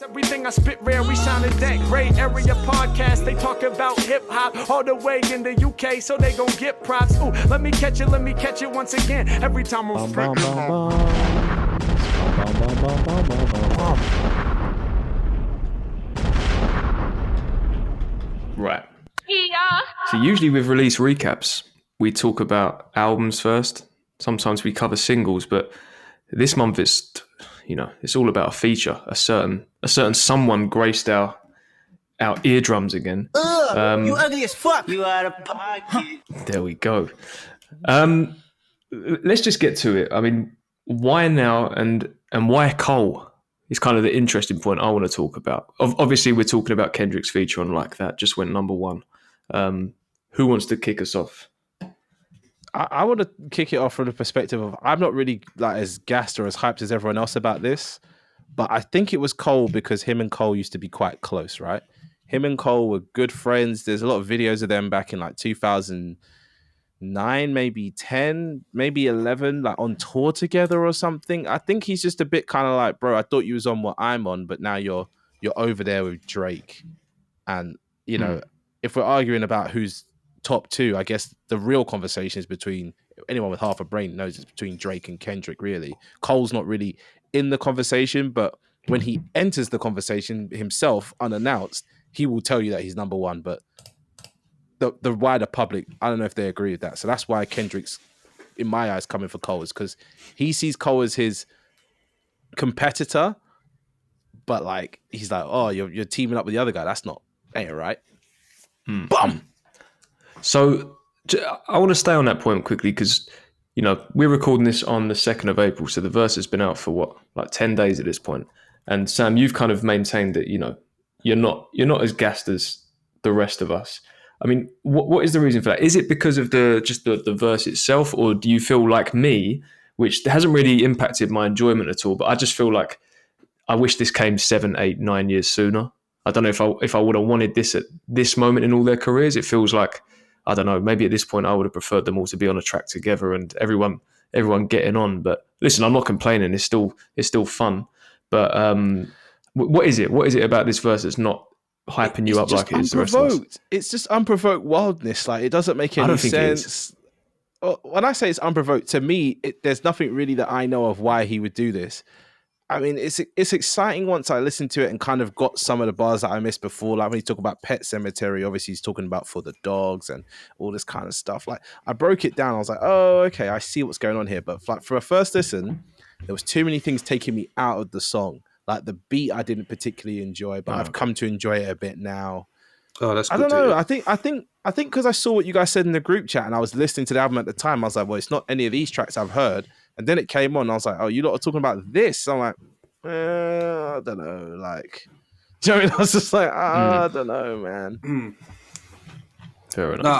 Everything I spit rare, we sound in that Gray Area podcast. They talk about hip hop all the way in the UK, so they gon' get props. Ooh, let me catch it once again. Every time I'm spitting. Right. Yeah. So usually with release recaps, we talk about albums first. Sometimes we cover singles, but this month it's all about a feature. A certain someone graced our eardrums again. You ugly as fuck. You out of pocket. There we go. Let's just get to it. I mean, why now and why Cole is kind of the interesting point I want to talk about. Obviously, we're talking about Kendrick's feature on Like That, just went number one. Who wants to kick us off? I want to kick it off from the perspective of I'm not really like as gassed or as hyped as everyone else about this, but I think it was Cole because him and Cole used to be quite close, right? Him and Cole were good friends. There's a lot of videos of them back in like 2009, maybe 10, maybe 11, like on tour together or something. I think he's just a bit kind of like, bro, I thought you was on what I'm on, but now you're over there with Drake. And, you know, if we're arguing about who's top two, I guess the real conversation is between anyone with half a brain knows it's between Drake and Kendrick, really. Cole's not really in the conversation, but when he enters the conversation himself unannounced, he will tell you that he's number one. But the wider public, I don't know if they agree with that. So that's why Kendrick's, in my eyes, coming for Cole, is because he sees Cole as his competitor, but like he's like, oh, you're teaming up with the other guy. That's not ain't right. Bum. So I want to stay on that point quickly because, you know, we're recording this on the 2nd of April. So the verse has been out for what, like 10 days at this point. And Sam, you've kind of maintained that, you know, you're not as gassed as the rest of us. I mean, what is the reason for that? Is it because of the verse itself, or do you feel like me, which hasn't really impacted my enjoyment at all, but I just feel like I wish this came 7, 8, 9 years sooner. I don't know if I would have wanted this at this moment in all their careers. It feels like, I don't know, maybe at this point I would have preferred them all to be on a track together and everyone getting on. But listen, I'm not complaining. It's still fun. But what is it? What is it about this verse that's not hyping you up like it is the rest of us? It's just unprovoked wildness. Like, it doesn't make any sense. When I say it's unprovoked, to me, there's nothing really that I know of why he would do this. I mean, it's exciting once I listened to it and kind of got some of the bars that I missed before. Like when he's talking about Pet Cemetery, obviously he's talking about For the Dogs and all this kind of stuff. Like, I broke it down. I was like, oh, okay, I see what's going on here. But like for a first listen, there was too many things taking me out of the song. Like the beat I didn't particularly enjoy, but I've come to enjoy it a bit now. Oh, that's good. I don't know. I think because I saw what you guys said in the group chat and I was listening to the album at the time, I was like, well, it's not any of these tracks I've heard. And then it came on and I was like, oh, you lot are talking about this. I'm like, I don't know. Like, do you know what I mean? I was just like, I don't know, man. Fair enough. No,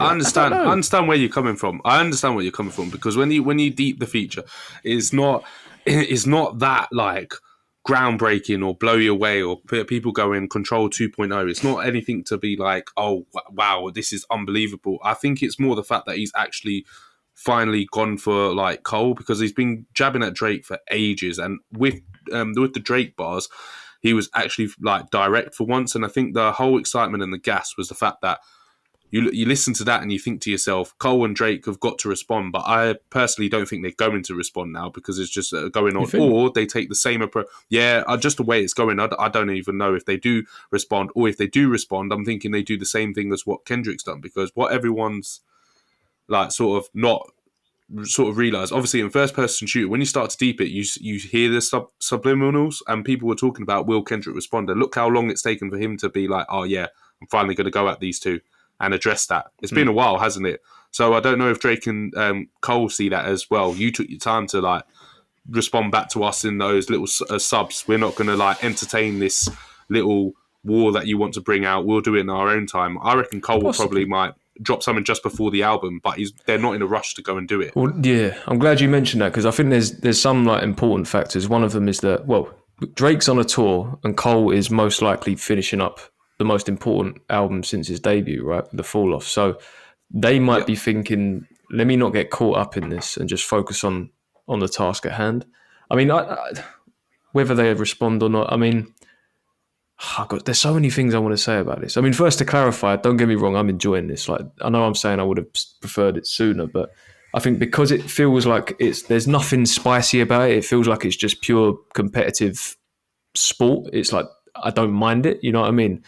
I understand where you're coming from. I understand where you're coming from because when you deep the feature, it's not that like groundbreaking or blow you away or people going Control 2.0. It's not anything to be like, oh wow, this is unbelievable. I think it's more the fact that he's actually finally gone for like Cole because he's been jabbing at Drake for ages, and with the Drake bars, he was actually like direct for once. And I think the whole excitement and the gas was the fact that you listen to that and you think to yourself, Cole and Drake have got to respond, but I personally don't think they're going to respond now because it's just going on. Or they take the same approach. Yeah, just the way it's going, I don't even know if they do respond, or if they do respond, I'm thinking they do the same thing as what Kendrick's done, because what everyone's like sort of realize, obviously in first person shooter, when you start to deep it, you hear the subliminals, and people were talking about will Kendrick respond, and look how long it's taken for him to be like, oh yeah, I'm finally going to go at these two and address that. It's been a while, hasn't it? So I don't know if Drake and Cole see that as well. You took your time to like respond back to us in those little subs. We're not going to like entertain this little war that you want to bring out. We'll do it in our own time. I reckon Cole will probably might drop something just before the album, but they're not in a rush to go and do it. Well, yeah, I'm glad you mentioned that because I think there's some like important factors. One of them is that, well, Drake's on a tour and Cole is most likely finishing up the most important album since his debut, right? The Fall Off. So they might be thinking, let me not get caught up in this and just focus on the task at hand. I mean, whether they respond or not, I mean, Oh God, there's so many things I want to say about this. I mean, first to clarify, don't get me wrong, I'm enjoying this. Like, I know I'm saying I would have preferred it sooner, but I think because it feels like there's nothing spicy about it. It feels like it's just pure competitive sport. It's like I don't mind it. You know what I mean?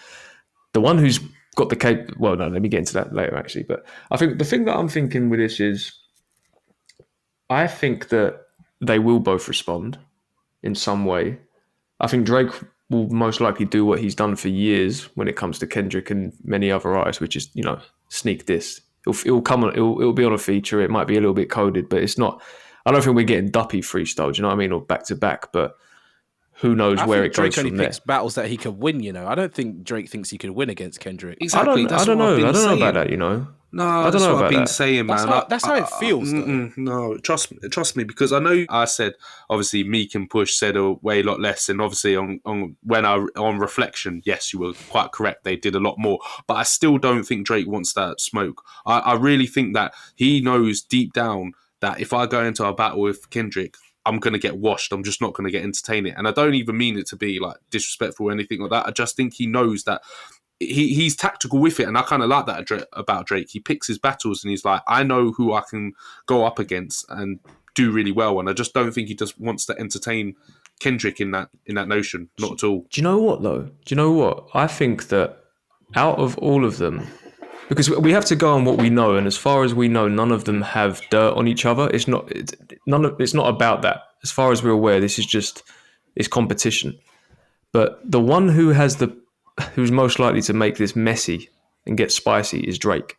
The one who's got the well, no, let me get into that later actually. But I think the thing that I'm thinking with this is, I think that they will both respond in some way. I think Drake will most likely do what he's done for years when it comes to Kendrick and many other artists, which is, sneak diss. It'll come on. It'll be on a feature. It might be a little bit coded, but it's not. I don't think we're getting duppy freestyle. Do you know what I mean? Or back to back, but who knows where it goes Drake only from there. picks battles that he could win. I don't think Drake thinks he could win against Kendrick. Exactly. I don't know about that. No, I don't that's know what about I've been that. saying, man. That's how it feels, though. No, trust me, because I know I said obviously Meek and Push said a lot less, and obviously on reflection, yes, you were quite correct. They did a lot more, but I still don't think Drake wants that smoke. I really think that he knows deep down that if I go into a battle with Kendrick, I'm going to get washed. I'm just not going to get entertaining. And I don't even mean it to be like disrespectful or anything like that. I just think he knows that he's tactical with it. And I kind of like that about Drake. He picks his battles and he's like, I know who I can go up against and do really well. And I just don't think he just wants to entertain Kendrick in that notion. Not at all. Do you know what, though? Do you know what? I think that out of all of them, because we have to go on what we know, and as far as we know, none of them have dirt on each other. It's not about that. As far as we're aware, this is just it's competition. But the one who's most likely to make this messy and get spicy is Drake.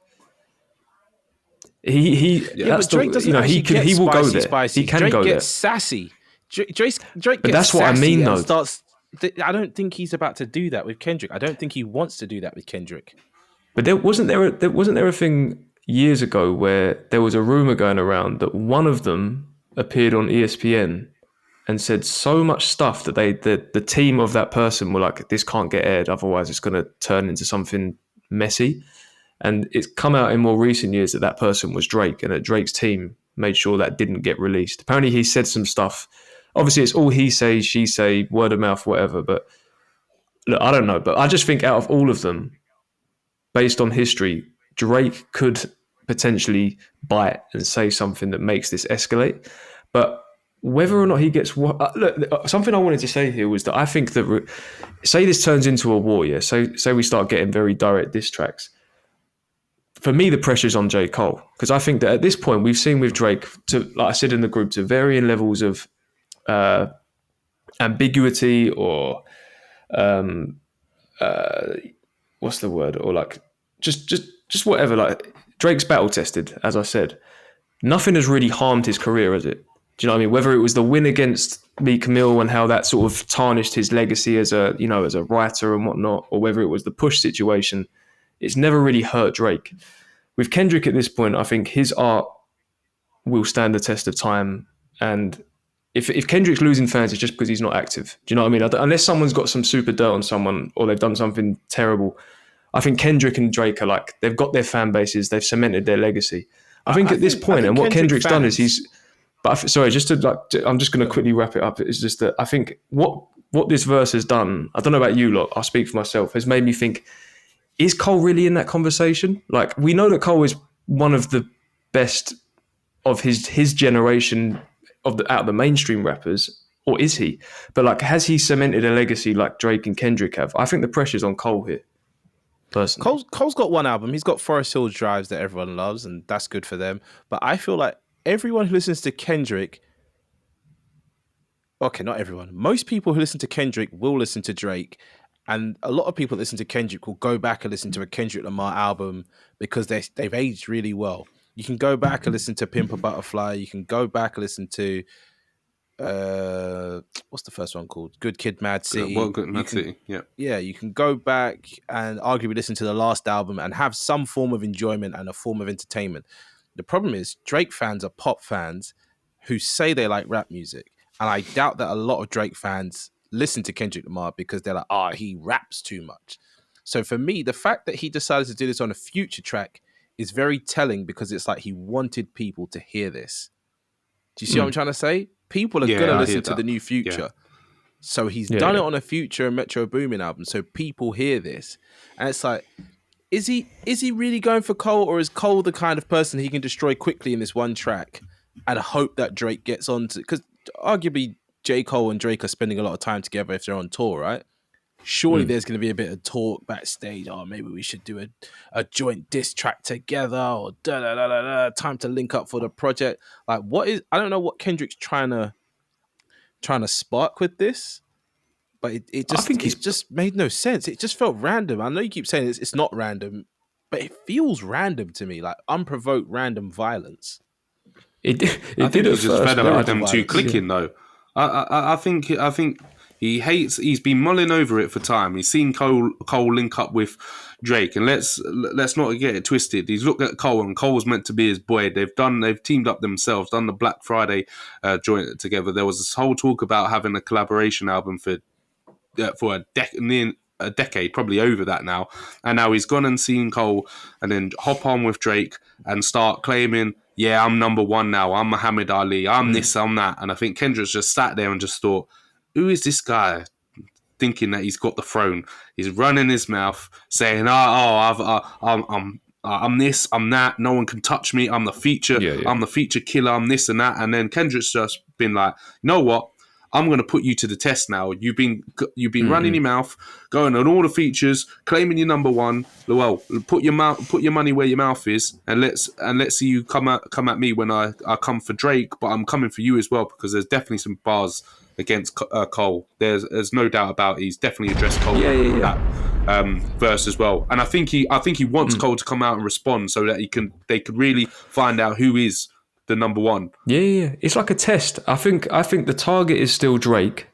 But Drake doesn't he will go there. Spicy. He can Drake go gets there. sassy. Drake gets But that's what I sassy mean, and though. I don't think he's about to do that with Kendrick. I don't think he wants to do that with Kendrick. But wasn't there a thing years ago where there was a rumor going around that one of them appeared on ESPN and said so much stuff that the team of that person were like, this can't get aired, otherwise it's going to turn into something messy. And it's come out in more recent years that person was Drake, and that Drake's team made sure that didn't get released. Apparently he said some stuff. Obviously it's all he say, she say, word of mouth, whatever. But look, I don't know. But I just think out of all of them, based on history, Drake could potentially bite and say something that makes this escalate. But whether or not he gets look, something I wanted to say here was that I think that say this turns into a war, yeah. Say we start getting very direct diss tracks. For me, the pressure's on J. Cole, because I think that at this point we've seen with Drake, like I said in the group, to varying levels of ambiguity or what's the word, or like just whatever. Like Drake's battle tested, as I said. Nothing has really harmed his career, has it? Do you know what I mean? Whether it was the win against Meek Mill and how that sort of tarnished his legacy as a writer and whatnot, or whether it was the Push situation, it's never really hurt Drake. With Kendrick at this point, I think his art will stand the test of time. And if Kendrick's losing fans, it's just because he's not active. Do you know what I mean? Unless someone's got some super dirt on someone or they've done something terrible, I think Kendrick and Drake are like, they've got their fan bases, they've cemented their legacy. I think at this point, and what Kendrick's done is I'm just going to quickly wrap it up. It's just that I think what this verse has done, I don't know about you lot, I'll speak for myself, has made me think, is Cole really in that conversation? Like, we know that Cole is one of the best of his generation out of the mainstream rappers, or is he? But like, has he cemented a legacy like Drake and Kendrick have? I think the pressure's on Cole here, personally. Cole's got one album. He's got Forest Hills Drives that everyone loves, and that's good for them. But I feel like everyone who listens to Kendrick, okay, not everyone, most people who listen to Kendrick will listen to Drake. And a lot of people that listen to Kendrick will go back and listen to a Kendrick Lamar album because they've aged really well. You can go back and listen to Pimp a Butterfly. You can go back and listen to what's the first one called? Good Kid, Mad City. Good Mad City. Yeah. Yeah, you can go back and arguably listen to the last album and have some form of enjoyment and a form of entertainment. The problem is Drake fans are pop fans who say they like rap music, and I doubt that a lot of Drake fans listen to Kendrick Lamar because they're like, he raps too much. So for me, the fact that he decided to do this on a Future track is very telling, because it's like he wanted people to hear this. Do you see what I'm trying to say? People are going to listen to the new Future. So he's done it on a Future and Metro Boomin album. So people hear this, and it's like, is he really going for Cole, or is Cole the kind of person he can destroy quickly in this one track and hope that Drake gets on to? Because arguably J. Cole and Drake are spending a lot of time together if they're on tour, right? Surely there's going to be a bit of talk backstage. Oh, maybe we should do a joint diss track together, or time to link up for the project. Like, I don't know what Kendrick's trying to spark with this, but it just made no sense. It just felt random. I know you keep saying it's not random, but it feels random to me, like unprovoked random violence. It did at first. Just fed up with them two clicking though. I think he's been mulling over it for time. He's seen Cole link up with Drake, and let's not get it twisted. He's looked at Cole, and Cole's meant to be his boy. They've teamed up themselves, done the Black Friday joint together. There was this whole talk about having a collaboration album for a decade, probably over that now. And now he's gone and seen Cole, and then hop on with Drake and start claiming, yeah, I'm number one now. I'm Muhammad Ali. I'm this, I'm that. And I think Kendrick's just sat there and just thought, who is this guy thinking that he's got the throne? He's running his mouth saying, I'm this, I'm that. No one can touch me. I'm the feature. I'm the feature killer. I'm this and that. And then Kendrick's just been like, you know what? I'm going to put you to the test now. You've been running your mouth, going on all the features, claiming you're number one. Well, put your money where your mouth is, and let's see you come at me when I come for Drake, but I'm coming for you as well, because there's definitely some bars against Cole. There's no doubt about it. He's definitely addressed Cole that verse as well. And I think he wants Cole to come out and respond so that they could really find out who is the number one. Yeah. It's like a test. I think the target is still Drake.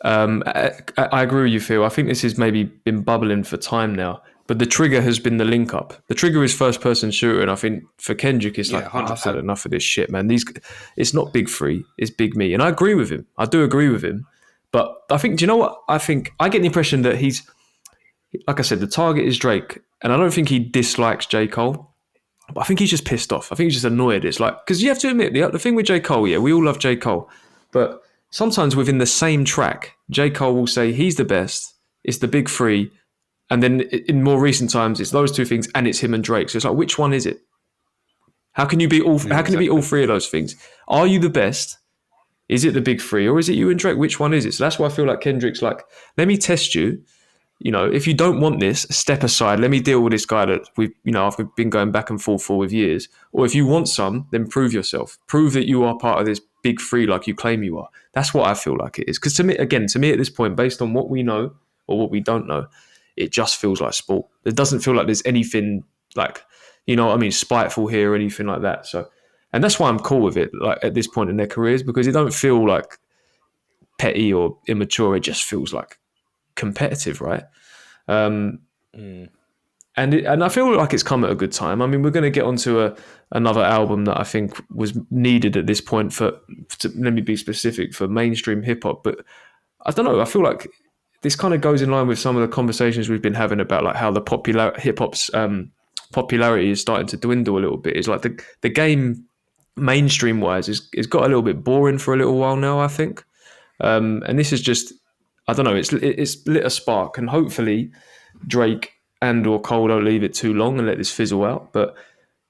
I agree with you, Phil. I think this has maybe been bubbling for time now, but the trigger has been the link up. The trigger is first person shooter, and I think for Kendrick, it's like, I've had enough of this shit, man. It's not Big Three, it's Big Me, and I agree with him. I do agree with him, but I think, do you know what? I think I get the impression that he's, like I said, the target is Drake, and I don't think he dislikes J. Cole. But I think he's just pissed off. I think he's just annoyed. It's like, because you have to admit, the thing with J. Cole, we all love J. Cole. But sometimes within the same track, J. Cole will say he's the best, it's the Big Three, and then in more recent times, it's those two things, and it's him and Drake. So it's like, which one is it? How can you be all? How can it be all three of those things? Are you the best? Is it the Big Three, or is it you and Drake? Which one is it? So that's why I feel like Kendrick's like, let me test you. You know, if you don't want this, step aside. Let me deal with this guy that I've been going back and forth for with years. Or if you want some, then prove yourself. Prove that you are part of this Big Three like you claim you are. That's what I feel like it is. Because to me at this point, based on what we know or what we don't know, it just feels like sport. It doesn't feel like there's anything like, spiteful here or anything like that. So, and that's why I'm cool with it, like at this point in their careers, because it don't feel like petty or immature. It just feels like competitive, right? And I feel like it's come at a good time. I mean, we're going to get onto another album that I think was needed at this point let me be specific, for mainstream hip hop. But I don't know. I feel like this kind of goes in line with some of the conversations we've been having about like how the popular hip hop's popularity is starting to dwindle a little bit. It's like the game mainstream wise is got a little bit boring for a little while now, I think. And this is just, I don't know, it's lit a spark, and hopefully Drake and or Cole don't leave it too long and let this fizzle out. But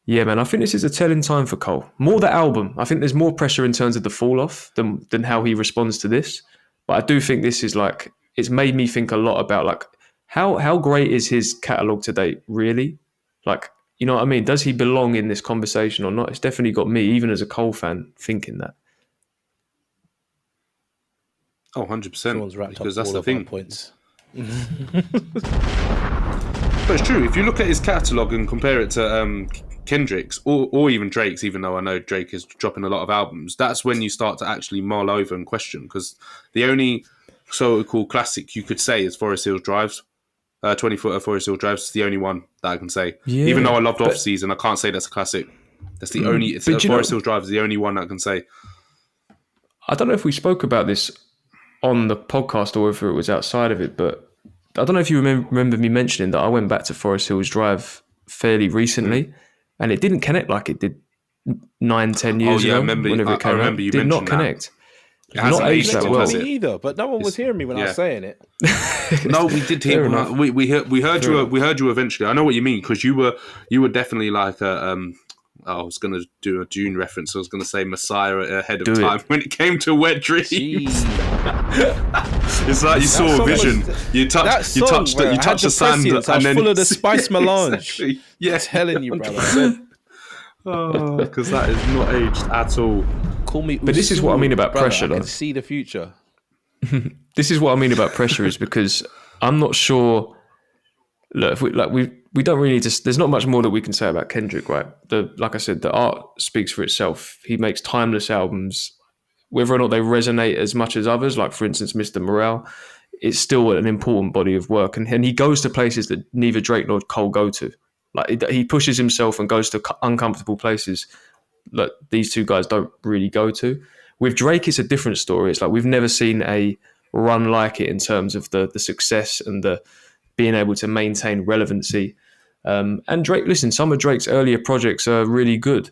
yeah, man, I think this is a telling time for Cole. More the album. I think there's more pressure in terms of the fall off than how he responds to this. But I do think this is like, it's made me think a lot about like how great is his catalogue to date, really? Like, you know what I mean? Does he belong in this conversation or not? It's definitely got me, even as a Cole fan, thinking that. Oh, 100%. Because that's the thing. Points. But it's true. If you look at his catalogue and compare it to Kendrick's or even Drake's, even though I know Drake is dropping a lot of albums, that's when you start to actually mull over and question. Because the only so-called classic you could say is Forest Hills Drives. 20-footer Forest Hills Drives is the only one that I can say. Yeah, even though I loved Off Season, I can't say that's a classic. That's the only. Forest Hills Drives is the only one that I can say. I don't know if we spoke about this on the podcast or if it was outside of it, but I don't know if you remember me mentioning that I went back to Forest Hills Drive fairly recently, and it didn't connect like it did 9-10 years ago. I remember you it did not connect. It hasn't not aged aged that well, well. has Me it? either, but no one was hearing me when I was saying it. No, we did hear. We heard you. We heard you eventually. I know what you mean because you were definitely like a. I was going to do a Dune reference. I was going to say Messiah ahead of time when it came to Wet Dreams. It's like you saw a vision. You touched the sand, and then full of the spice melange. Exactly. Yeah, telling you, brother. Because that is not aged at all. Call me. But this is what I mean about pressure, I though. can see the future. This is what I mean about pressure is because I'm not sure. Look, if we don't really need to. There's not much more that we can say about Kendrick, right? Like I said, the art speaks for itself. He makes timeless albums, whether or not they resonate as much as others. Like for instance, Mr. Morale, it's still an important body of work, and he goes to places that neither Drake nor Cole go to. Like he pushes himself and goes to uncomfortable places that these two guys don't really go to. With Drake, it's a different story. It's like we've never seen a run like it in terms of the success and the being able to maintain relevancy. And Drake, listen, some of Drake's earlier projects are really good.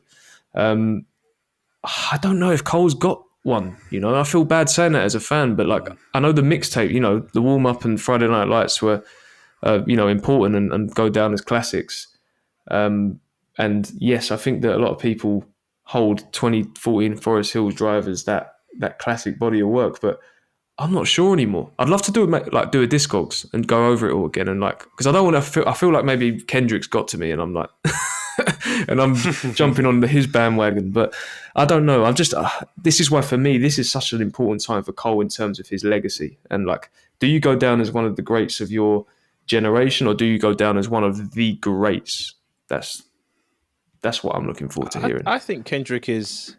I don't know if Cole's got one. I feel bad saying that as a fan, but like I know the mixtape, the warm up and Friday Night Lights were, important and go down as classics. And yes, I think that a lot of people hold 2014 Forest Hills Drive as that classic body of work, but I'm not sure anymore. I'd love to do a Discogs and go over it all again, and because I don't want to I feel like maybe Kendrick's got to me, and I'm like, and I'm jumping on his bandwagon, but I don't know. I'm just this is why for me this is such an important time for Cole in terms of his legacy, and do you go down as one of the greats of your generation, or do you go down as one of the greats? That's what I'm looking forward to hearing. I think Kendrick is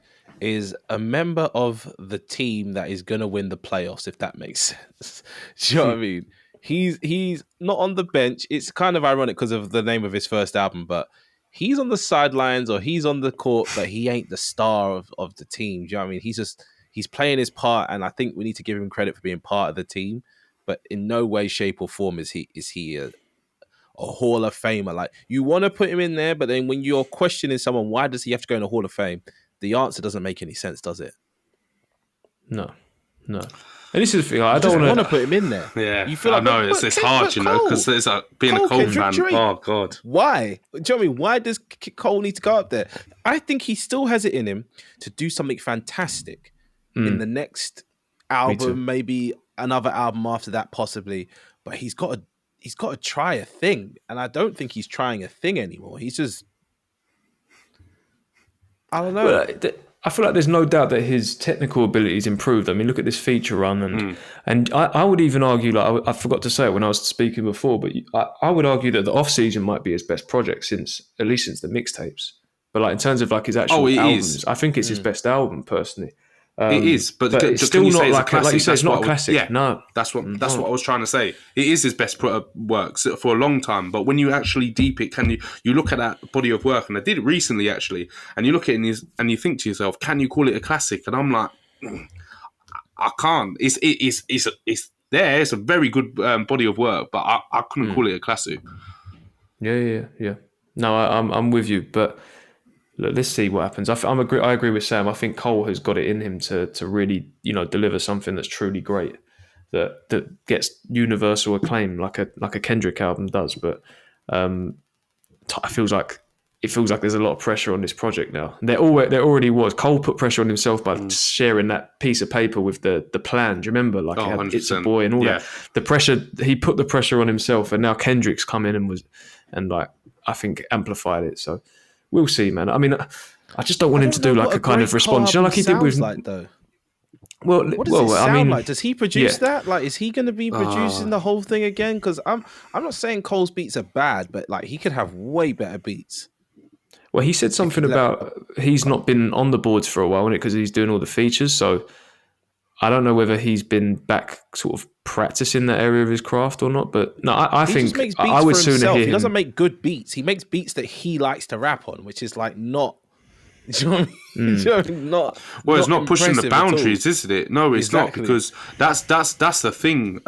a member of the team that is going to win the playoffs, if that makes sense. Do you know what I mean? He's not on the bench. It's kind of ironic because of the name of his first album, but he's on the sidelines or he's on the court, but he ain't the star of the team. Do you know what I mean? He's playing his part, and I think we need to give him credit for being part of the team, but in no way, shape, or form is he a Hall of Famer. Like, you want to put him in there, but then when you're questioning someone, why does he have to go in the Hall of Fame? The answer doesn't make any sense, does it? No. And this is the thing. I don't want to put him in there. Yeah, you feel like, I know it's hard, because there's being a Cole fan. Drake. Oh God, why? Do you know what I mean? Why does Cole need to go up there? I think he still has it in him to do something fantastic in the next album, maybe another album after that, possibly. But he's got to try a thing, and I don't think he's trying a thing anymore. He's just, I don't know. Well, I feel like there's no doubt that his technical abilities improved. I mean, look at this feature run, and I would even argue, like I forgot to say it when I was speaking before, but I would argue that the off season might be his best project since the mixtapes. But like in terms of like his actual albums, I think it's his best album personally. It is, but it's still not like you say, it's not classic. Yeah, no, that's what I was trying to say. It is his best work for a long time. But when you actually deep it, you look at that body of work, and I did it recently actually, and you look at it and you think to yourself, can you call it a classic? And I'm like, I can't. It's there. It's a very good body of work, but I couldn't call it a classic. Yeah. No, I'm with you, but. Look, let's see what happens. I agree with Sam. I think Cole has got it in him to really, deliver something that's truly great, that gets universal acclaim like a Kendrick album does. But it feels like there's a lot of pressure on this project now. There already was. Cole put pressure on himself by sharing that piece of paper with the plan. Do you remember? Like, It's a Boy and all that. The pressure, he put the pressure on himself, and now Kendrick's come in and I think amplified it. So. We'll see, man. I mean, I just don't want him to do like a kind of response, like he did with. Though. Well, what does it sound like? Does he produce that? Like, is he going to be producing the whole thing again? Because I'm not saying Cole's beats are bad, but like he could have way better beats. Well, he said something about he's not been on the boards for a while, because he's doing all the features. So I don't know whether he's been back sort of practicing that area of his craft or not, but no, I think I would sooner hear him. He doesn't make good beats. He makes beats that he likes to rap on, which is like not. Do you know what I mean? You know, not Well, it's not pushing the impressive at all. boundaries, isn't it? No, it's Exactly. not, because that's the thing.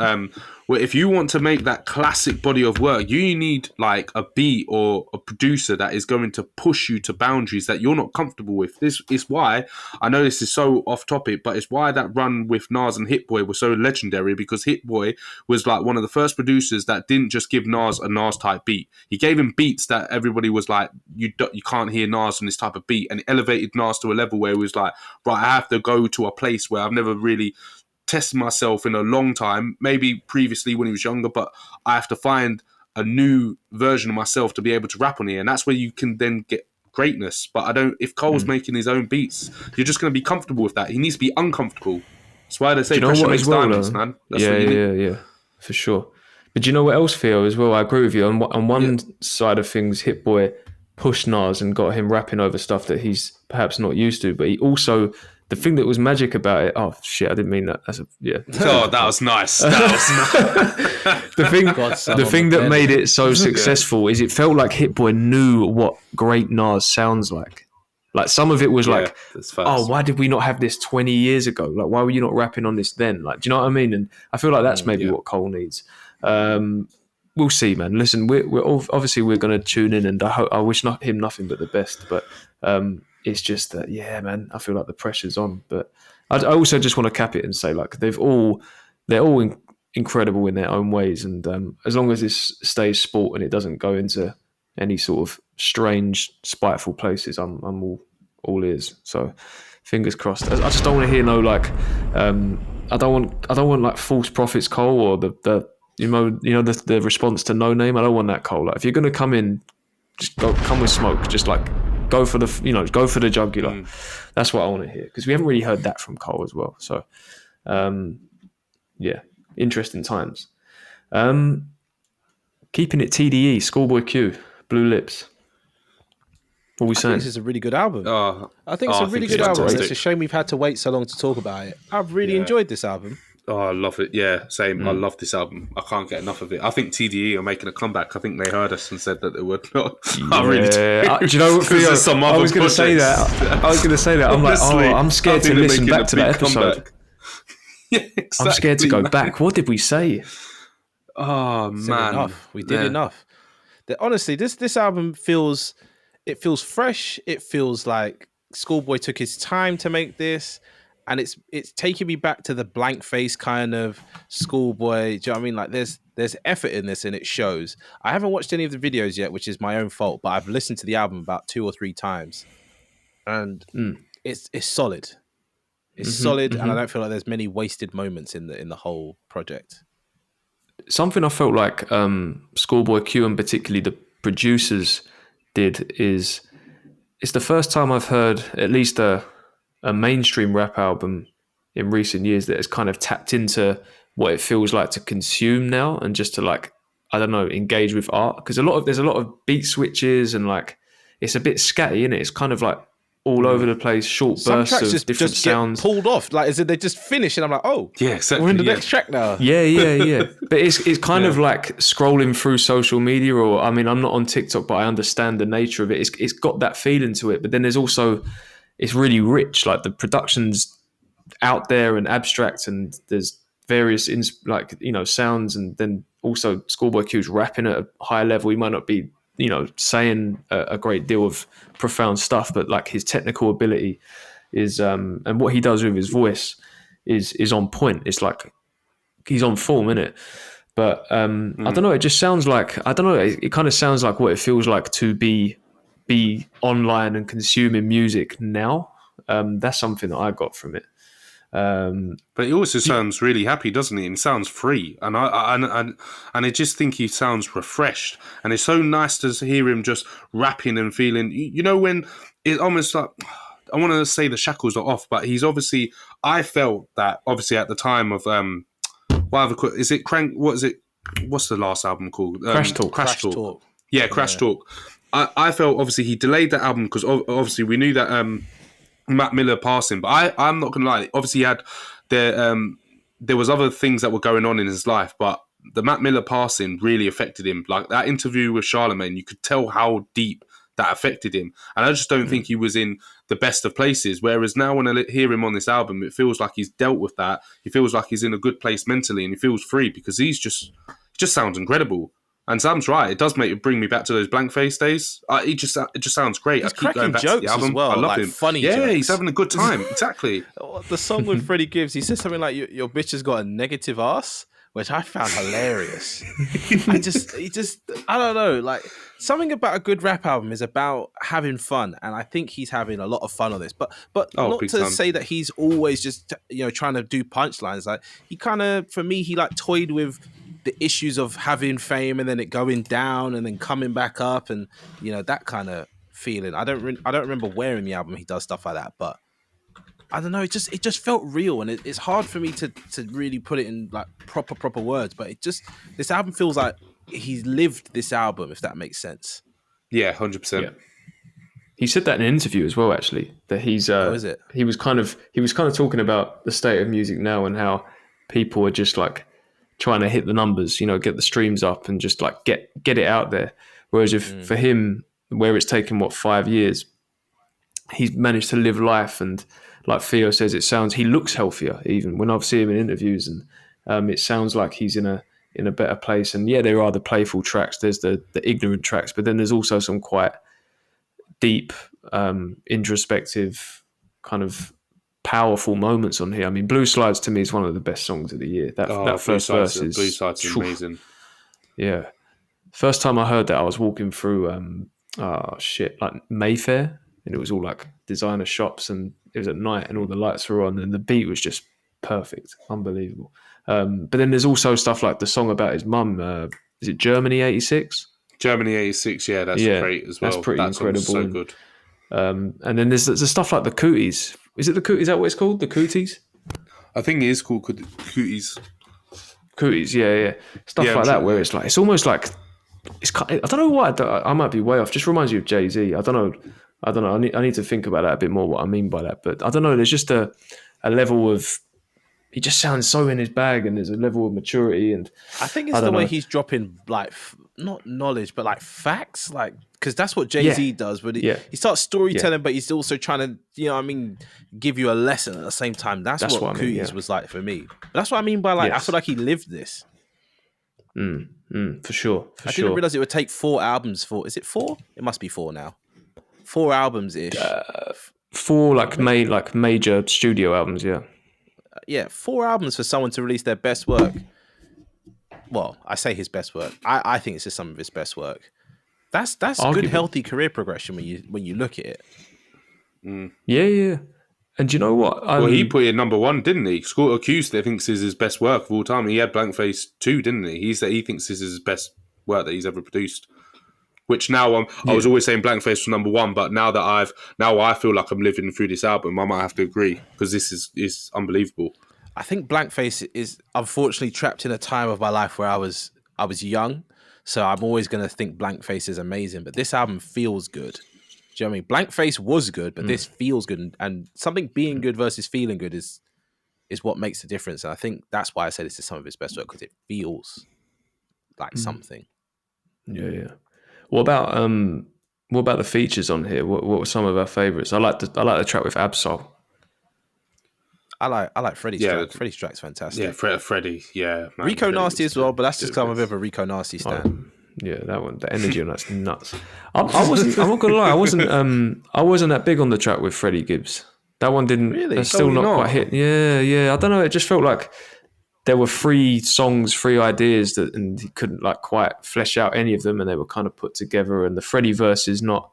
Where if you want to make that classic body of work, you need like a beat or a producer that is going to push you to boundaries that you're not comfortable with. This is why I know this is so off topic, but it's why that run with Nas and Hit Boy was so legendary, because Hit Boy was like one of the first producers that didn't just give Nas a Nas type beat. He gave him beats that everybody was like, you can't hear Nas on this type of beat, and it elevated Nas to a level where it was like, right, I have to go to a place where I've never really tested myself in a long time, maybe previously when he was younger, but I have to find a new version of myself to be able to rap on here, and that's where you can then get greatness. But I don't, if Cole's making his own beats, you're just going to be comfortable with that. He needs to be uncomfortable. That's why they say pressure makes diamonds, man. That's what you need. Yeah, for sure. But do you know what else, Theo, as well? I agree with you. On one side of things, Hit Boy pushed Nas and got him rapping over stuff that he's perhaps not used to, but he also, the thing that was magic about it, oh shit, I didn't mean that. Oh, that was nice. The thing that made it so successful is it felt like Hit Boy knew what great Nas sounds like. Like some of it was like, oh, why did we not have this 20 years ago? Like, why were you not rapping on this then? Like, do you know what I mean? And I feel like that's maybe what Cole needs. We'll see, man. Listen, we're obviously we're going to tune in, and I wish him nothing but the best. But it's just that, yeah, man, I feel like the pressure's on. But I also just want to cap it and say, like, they're all incredible in their own ways, and as long as this stays sport and it doesn't go into any sort of strange, spiteful places, I'm all ears. So fingers crossed. I just don't want to hear no like, I don't want like false prophets, Cole, or the the response to No Name. I don't want that, Cole. Like if you're gonna come in, just come with smoke. Just like go for the jugular. That's what I want to hear, because we haven't really heard that from Cole as well. So yeah, interesting times. Keeping it TDE, ScHoolboy Q, Blue Lips. What are we saying? I think this is a really good album. I think it's a really good album. It's a shame we've had to wait so long to talk about it. I've really enjoyed this album. Oh, I love it. Yeah, same. I love this album. I can't get enough of it. I think TDE are making a comeback. I think they heard us and said that they would not. I really do. Do you know what, Theo? I was going to say that. I'm like, I'm scared to listen back to that episode. Yeah, exactly, I'm scared to go back. What did we say? Oh, man. We did enough. Honestly, this album feels fresh. It feels like ScHoolboy took his time to make this. And it's taking me back to the blank face kind of ScHoolboy. Do you know what I mean? Like there's effort in this, and it shows. I haven't watched any of the videos yet, which is my own fault, but I've listened to the album about 2 or 3 times, and it's solid. It's solid, and I don't feel like there's many wasted moments in the whole project. Something I felt like ScHoolboy Q and particularly the producers did is it's the first time I've heard at least a mainstream rap album in recent years that has kind of tapped into what it feels like to consume now, and just to like, I don't know, engage with art. Because there's a lot of beat switches, and like it's a bit scatty, isn't it? It's kind of like all over the place, short bursts of different sounds. Get pulled off, like as if they just finish, and I'm like, oh, yeah, exactly, we're in the next track now. Yeah. But it's kind of like scrolling through social media, or I mean, I'm not on TikTok, but I understand the nature of it. It's got that feeling to it, but then there's also, it's really rich. Like the production's out there and abstract, and there's various sounds, and then also ScHoolboy Q's rapping at a high level. He might not be saying a great deal of profound stuff, but like his technical ability is and what he does with his voice is on point. It's like he's on form, innit? But I don't know, it just sounds like, it kind of sounds like what it feels like to be online and consuming music now. That's something that I got from it. But he also sounds really happy, doesn't he? And sounds free, and I just think he sounds refreshed. And it's so nice to hear him just rapping and feeling. When it's almost like, I want to say the shackles are off, but he's obviously. I felt that obviously at the time of is it Crank? What is it? What's the last album called? Crash Talk. Crash Talk. Yeah, Crash Talk. I felt obviously he delayed that album because obviously we knew that Matt Miller passing, but I'm not gonna lie. Obviously, he had there was other things that were going on in his life, but the Matt Miller passing really affected him. Like that interview with Charlemagne, you could tell how deep that affected him. And I just don't think he was in the best of places. Whereas now when I hear him on this album, it feels like he's dealt with that. He feels like he's in a good place mentally and he feels free because he just sounds incredible. And Sam's right; it does bring me back to those Blank Face days. It just sounds great. He's I keep going back jokes to the album. as well, I love like him. funny yeah, jokes. He's having a good time. Exactly. The song with Freddie Gibbs, he says something like, "Your bitch has got a negative ass," which I found hilarious. I don't know. Like something about a good rap album is about having fun, and I think he's having a lot of fun on this. But not to time. say that he's always just trying to do punchlines. Like he kind of, for me, he like toyed with the issues of having fame and then it going down and then coming back up, and that kind of feeling. I don't remember where in the album he does stuff like that, but I don't know. It just felt real, and it's hard for me to really put it in like proper words. But this album feels like he's lived this album, if that makes sense. Yeah, 100%. He said that in an interview as well, actually. That he's is it? He was kind of talking about the state of music now and how people are just like trying to hit the numbers, get the streams up and just like get it out there. Whereas for him, where it's taken 5 years, he's managed to live life, and like Theo says, he looks healthier even when I've seen him in interviews, and it sounds like he's in a better place. And yeah, there are the playful tracks, there's the ignorant tracks, but then there's also some quite deep, introspective, kind of powerful moments on here. I mean, Blue Slides to me is one of the best songs of the year. That first verse is Blue Slides is amazing. Yeah, first time I heard that, I was walking through like Mayfair, and it was all like designer shops, and it was at night, and all the lights were on, and the beat was just perfect, unbelievable. But then there's also stuff like the song about his mum. Is it Germany '86? Germany '86, yeah, that's great as well. That's pretty incredible. So good. And then there's stuff like the Cooties. Is it the Cooties? Is that what it's called? The Cooties? I think it is called Cooties. Cooties, yeah. Stuff like that, where it's like, it's almost like, I don't know why, I might be way off. Just reminds you of Jay-Z. I don't know. I need to think about that a bit more, what I mean by that. But I don't know, there's just a level of, he just sounds so in his bag, and there's a level of maturity. And I think it's the way he's dropping, like, not knowledge, but like facts, like, because that's what Jay-Z does. But he starts storytelling, but he's also trying to, give you a lesson at the same time. That's what Cooties was like for me. But that's what I mean by like, I feel like he lived this. For sure. I didn't realize it would take 4 albums for. Is it 4? It must be 4 now. 4 albums ish. 4 major studio albums, yeah. 4 albums for someone to release their best work. Well, I say his best work. I think it's just some of his best work. That's Arguably. Good, healthy career progression when you look at it. Yeah. And do you know what? He put it in number 1, didn't he? Scott Accused thinks is his best work of all time. He had Blank Face 2, didn't he? He thinks this is his best work that he's ever produced. Which now I was always saying Blank Face was number 1, but now I feel like I'm living through this album, I might have to agree, because this is unbelievable. I think Blank Face is unfortunately trapped in a time of my life where I was young, so I'm always going to think Blank Face is amazing. But this album feels good. Do you know what I mean? Blank Face was good, but this feels good, and something being good versus feeling good is what makes the difference. And I think that's why I say this is some of his best work, because it feels like something. Yeah. What about the features on here? What were some of our favorites? I like the track with Absol. I like Freddie's track. Freddie's track's fantastic. Yeah, Freddie. Yeah, man, Rico Freddie Nasty as well, but that's just kind of a bit of a Rico Nasty stand. Yeah, that one. The energy on that's nuts. I'm not gonna lie. I wasn't that big on the track with Freddie Gibbs. That one didn't. Really? That's still not quite hit. Yeah. I don't know. It just felt like there were 3 songs, 3 ideas and he couldn't like quite flesh out any of them, and they were kind of put together. And the Freddie verse is not.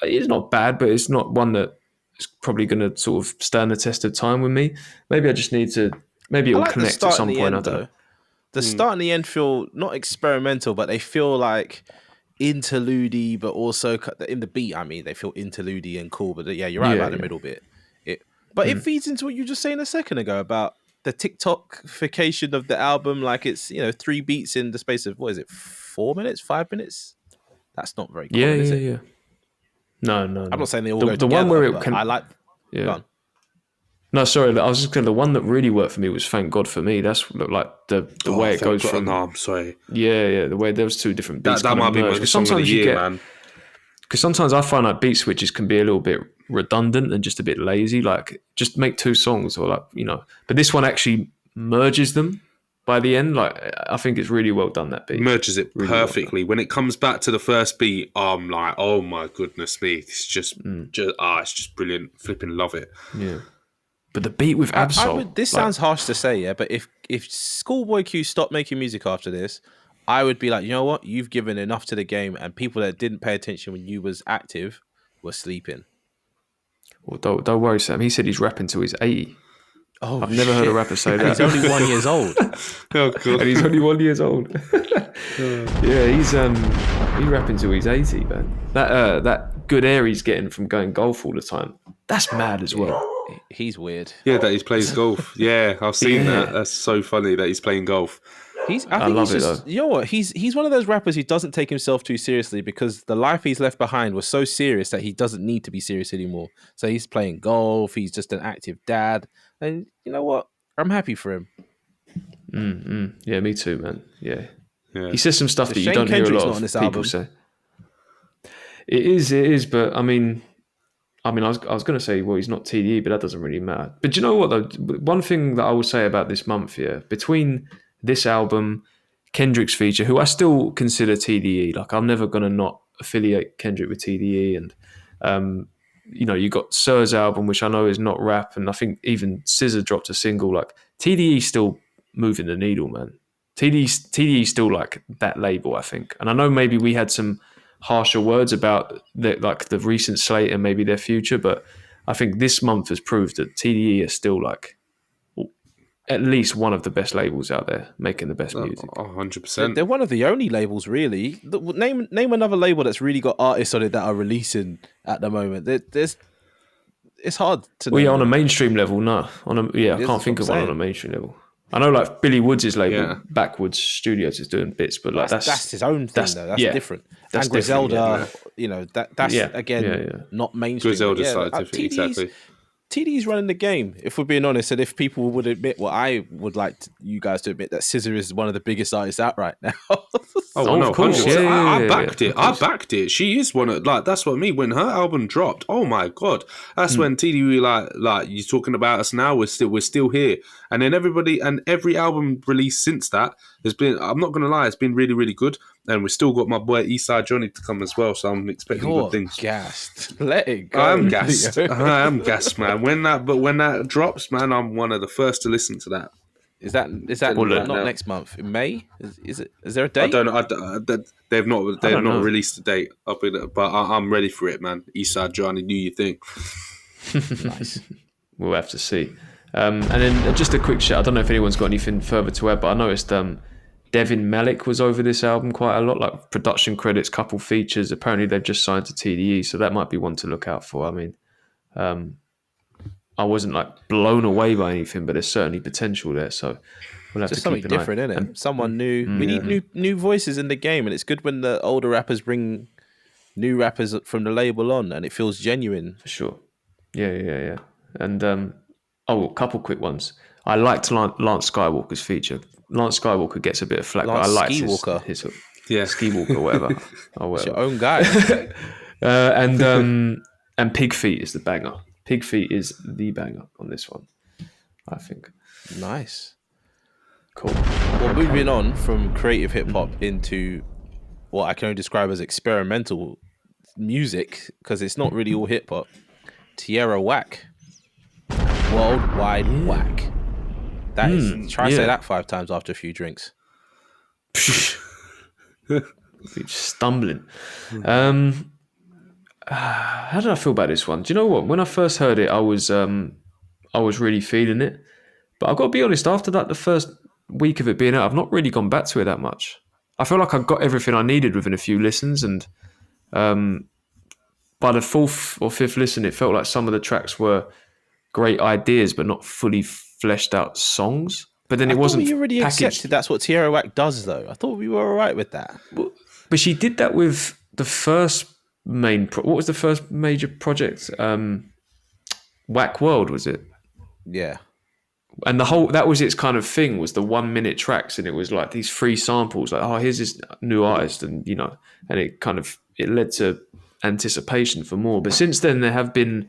It's not bad, but it's not one that is probably going to sort of stand the test of time with me. Maybe I just need to. Maybe it will connect at some point. I don't know. The start and the end feel not experimental, but they feel like interlude-y, but also in the beat. I mean, they feel interlude-y and cool. But yeah, you're right about the middle bit. It feeds into what you were just saying a second ago about the TikTokification of the album. Like it's 3 beats in the space of 4 minutes, 5 minutes. That's not very common, is it? Yeah. No. I'm not saying they all go the together. One where it I like. Yeah. Go on. No, sorry. I was just going. The one that really worked for me was "Thank God for Me." That's like the way it goes from. No, I'm sorry. Yeah. The way there was 2 different beats. That might be my song of the year, man. because sometimes I find like beat switches can be a little bit redundant and just a bit lazy. Like just make 2 songs or but this one actually merges them by the end. Like I think it's really well done, that beat. Merges it really perfectly. When it comes back to the first beat, I'm like, oh my goodness me. It's just it's just brilliant. Flipping love it. Yeah. But the beat with Absol. This sounds harsh to say, but if ScHoolboy Q stopped making music after this, I would be like, you know what? You've given enough to the game, and people that didn't pay attention when you was active were sleeping. Well, don't worry, Sam. He said he's rapping till he's 80. Oh, I've never heard a rapper say that. He's only 1 year old. Oh, God. And he's only 1 year old. Yeah, he's rapping till he's 80, man. That good air he's getting from going golf all the time. That's mad as well. He's weird. Yeah, that he plays golf. Yeah, I've seen that. That's so funny that he's playing golf. I love it though. You know what? He's one of those rappers who doesn't take himself too seriously because the life he's left behind was so serious that he doesn't need to be serious anymore. So he's playing golf. He's just an active dad, and you know what? I'm happy for him. Yeah, me too, man. Yeah. He says some stuff that you Shane don't Kendrick's hear a lot not of on this people album. say. It is, but I mean, I was going to say, well, he's not TDE, but that doesn't really matter. But do you know what, though? One thing that I will say about this month, between this album, Kendrick's feature, who I still consider TDE, like I'm never going to not affiliate Kendrick with TDE, and you got Sir's album, which I know is not rap, and I think even SZA dropped a single. Like TDE still moving the needle, man. TDE still like that label, I think. And I know maybe we had some harsher words about the recent slate and maybe their future, but I think this month has proved that TDE are still like at least one of the best labels out there making the best music. 100%. They're one of the only labels, really. Name another label that's really got artists on it that are releasing at the moment. It's hard to. Well, on a mainstream level, no. I can't think of one on a mainstream level. I know, like Billy Woods' label, Backwoods Studios, is doing bits, but like that's his own thing, though. That's different. That's and Griselda, that's again not mainstream. Griselda scientific, exactly. TD's running the game, if we're being honest, and if people would admit what I would like you guys to admit, that SZA is one of the biggest artists out right now. No, of course. 100%. I backed backed it. She is one of that's what I mean. When her album dropped, oh my God, that's when TD like you're talking about us now. We're still here, and then every album released since that has been. I'm not gonna lie, it's been really really good, and we still got my boy Eastside Johnny to come as well. So I'm expecting good things. Gassed. Let it go. I am gassed. I am gassed, man. When that drops, man, I'm one of the first to listen to that. Is that not next month? In May? Is it? Is there a date? I don't know. They've not released a date. But I'm ready for it, man. Eastside Johnny, do your thing. Nice. We'll have to see. And then just a quick shout. I don't know if anyone's got anything further to add, but I noticed Devin Malik was over this album quite a lot, like production credits, couple features. Apparently they've just signed to TDE, so that might be one to look out for. I mean, I wasn't like blown away by anything, but there's certainly potential there. So we'll have just to keep something different, isn't it? And someone new. We need new voices in the game, and it's good when the older rappers bring new rappers from the label on, and it feels genuine. For sure. Yeah. And a couple quick ones. I liked Lance Skywalker's feature. Lance Skywalker gets a bit of flack, but I liked his Skywalker, whatever. It's your own guy. And Pig Feet is the banger. Pig Feet is the banger on this one, I think. Nice. Cool. Well, moving on from creative hip hop into what I can only describe as experimental music, because it's not really all hip hop. Tierra Whack. Worldwide Whack. That is. Try to say that 5 times after a few drinks. Stumbling. How did I feel about this one? Do you know what? When I first heard it, I was really feeling it. But I've got to be honest, after that, the first week of it being out, I've not really gone back to it that much. I feel like I got everything I needed within a few listens, and by the 4th or 5th listen, it felt like some of the tracks were great ideas, but not fully fleshed out songs. But then it wasn't. You already accepted that's what Tierra Whack does, though. I thought we were all right with that. But she did that with the first what was the first major project? Whack World, was it? Yeah. And that was its kind of thing, was the 1 minute tracks, and it was like these free samples, like, oh, here's this new artist, and and it led to anticipation for more. But since then, there have been,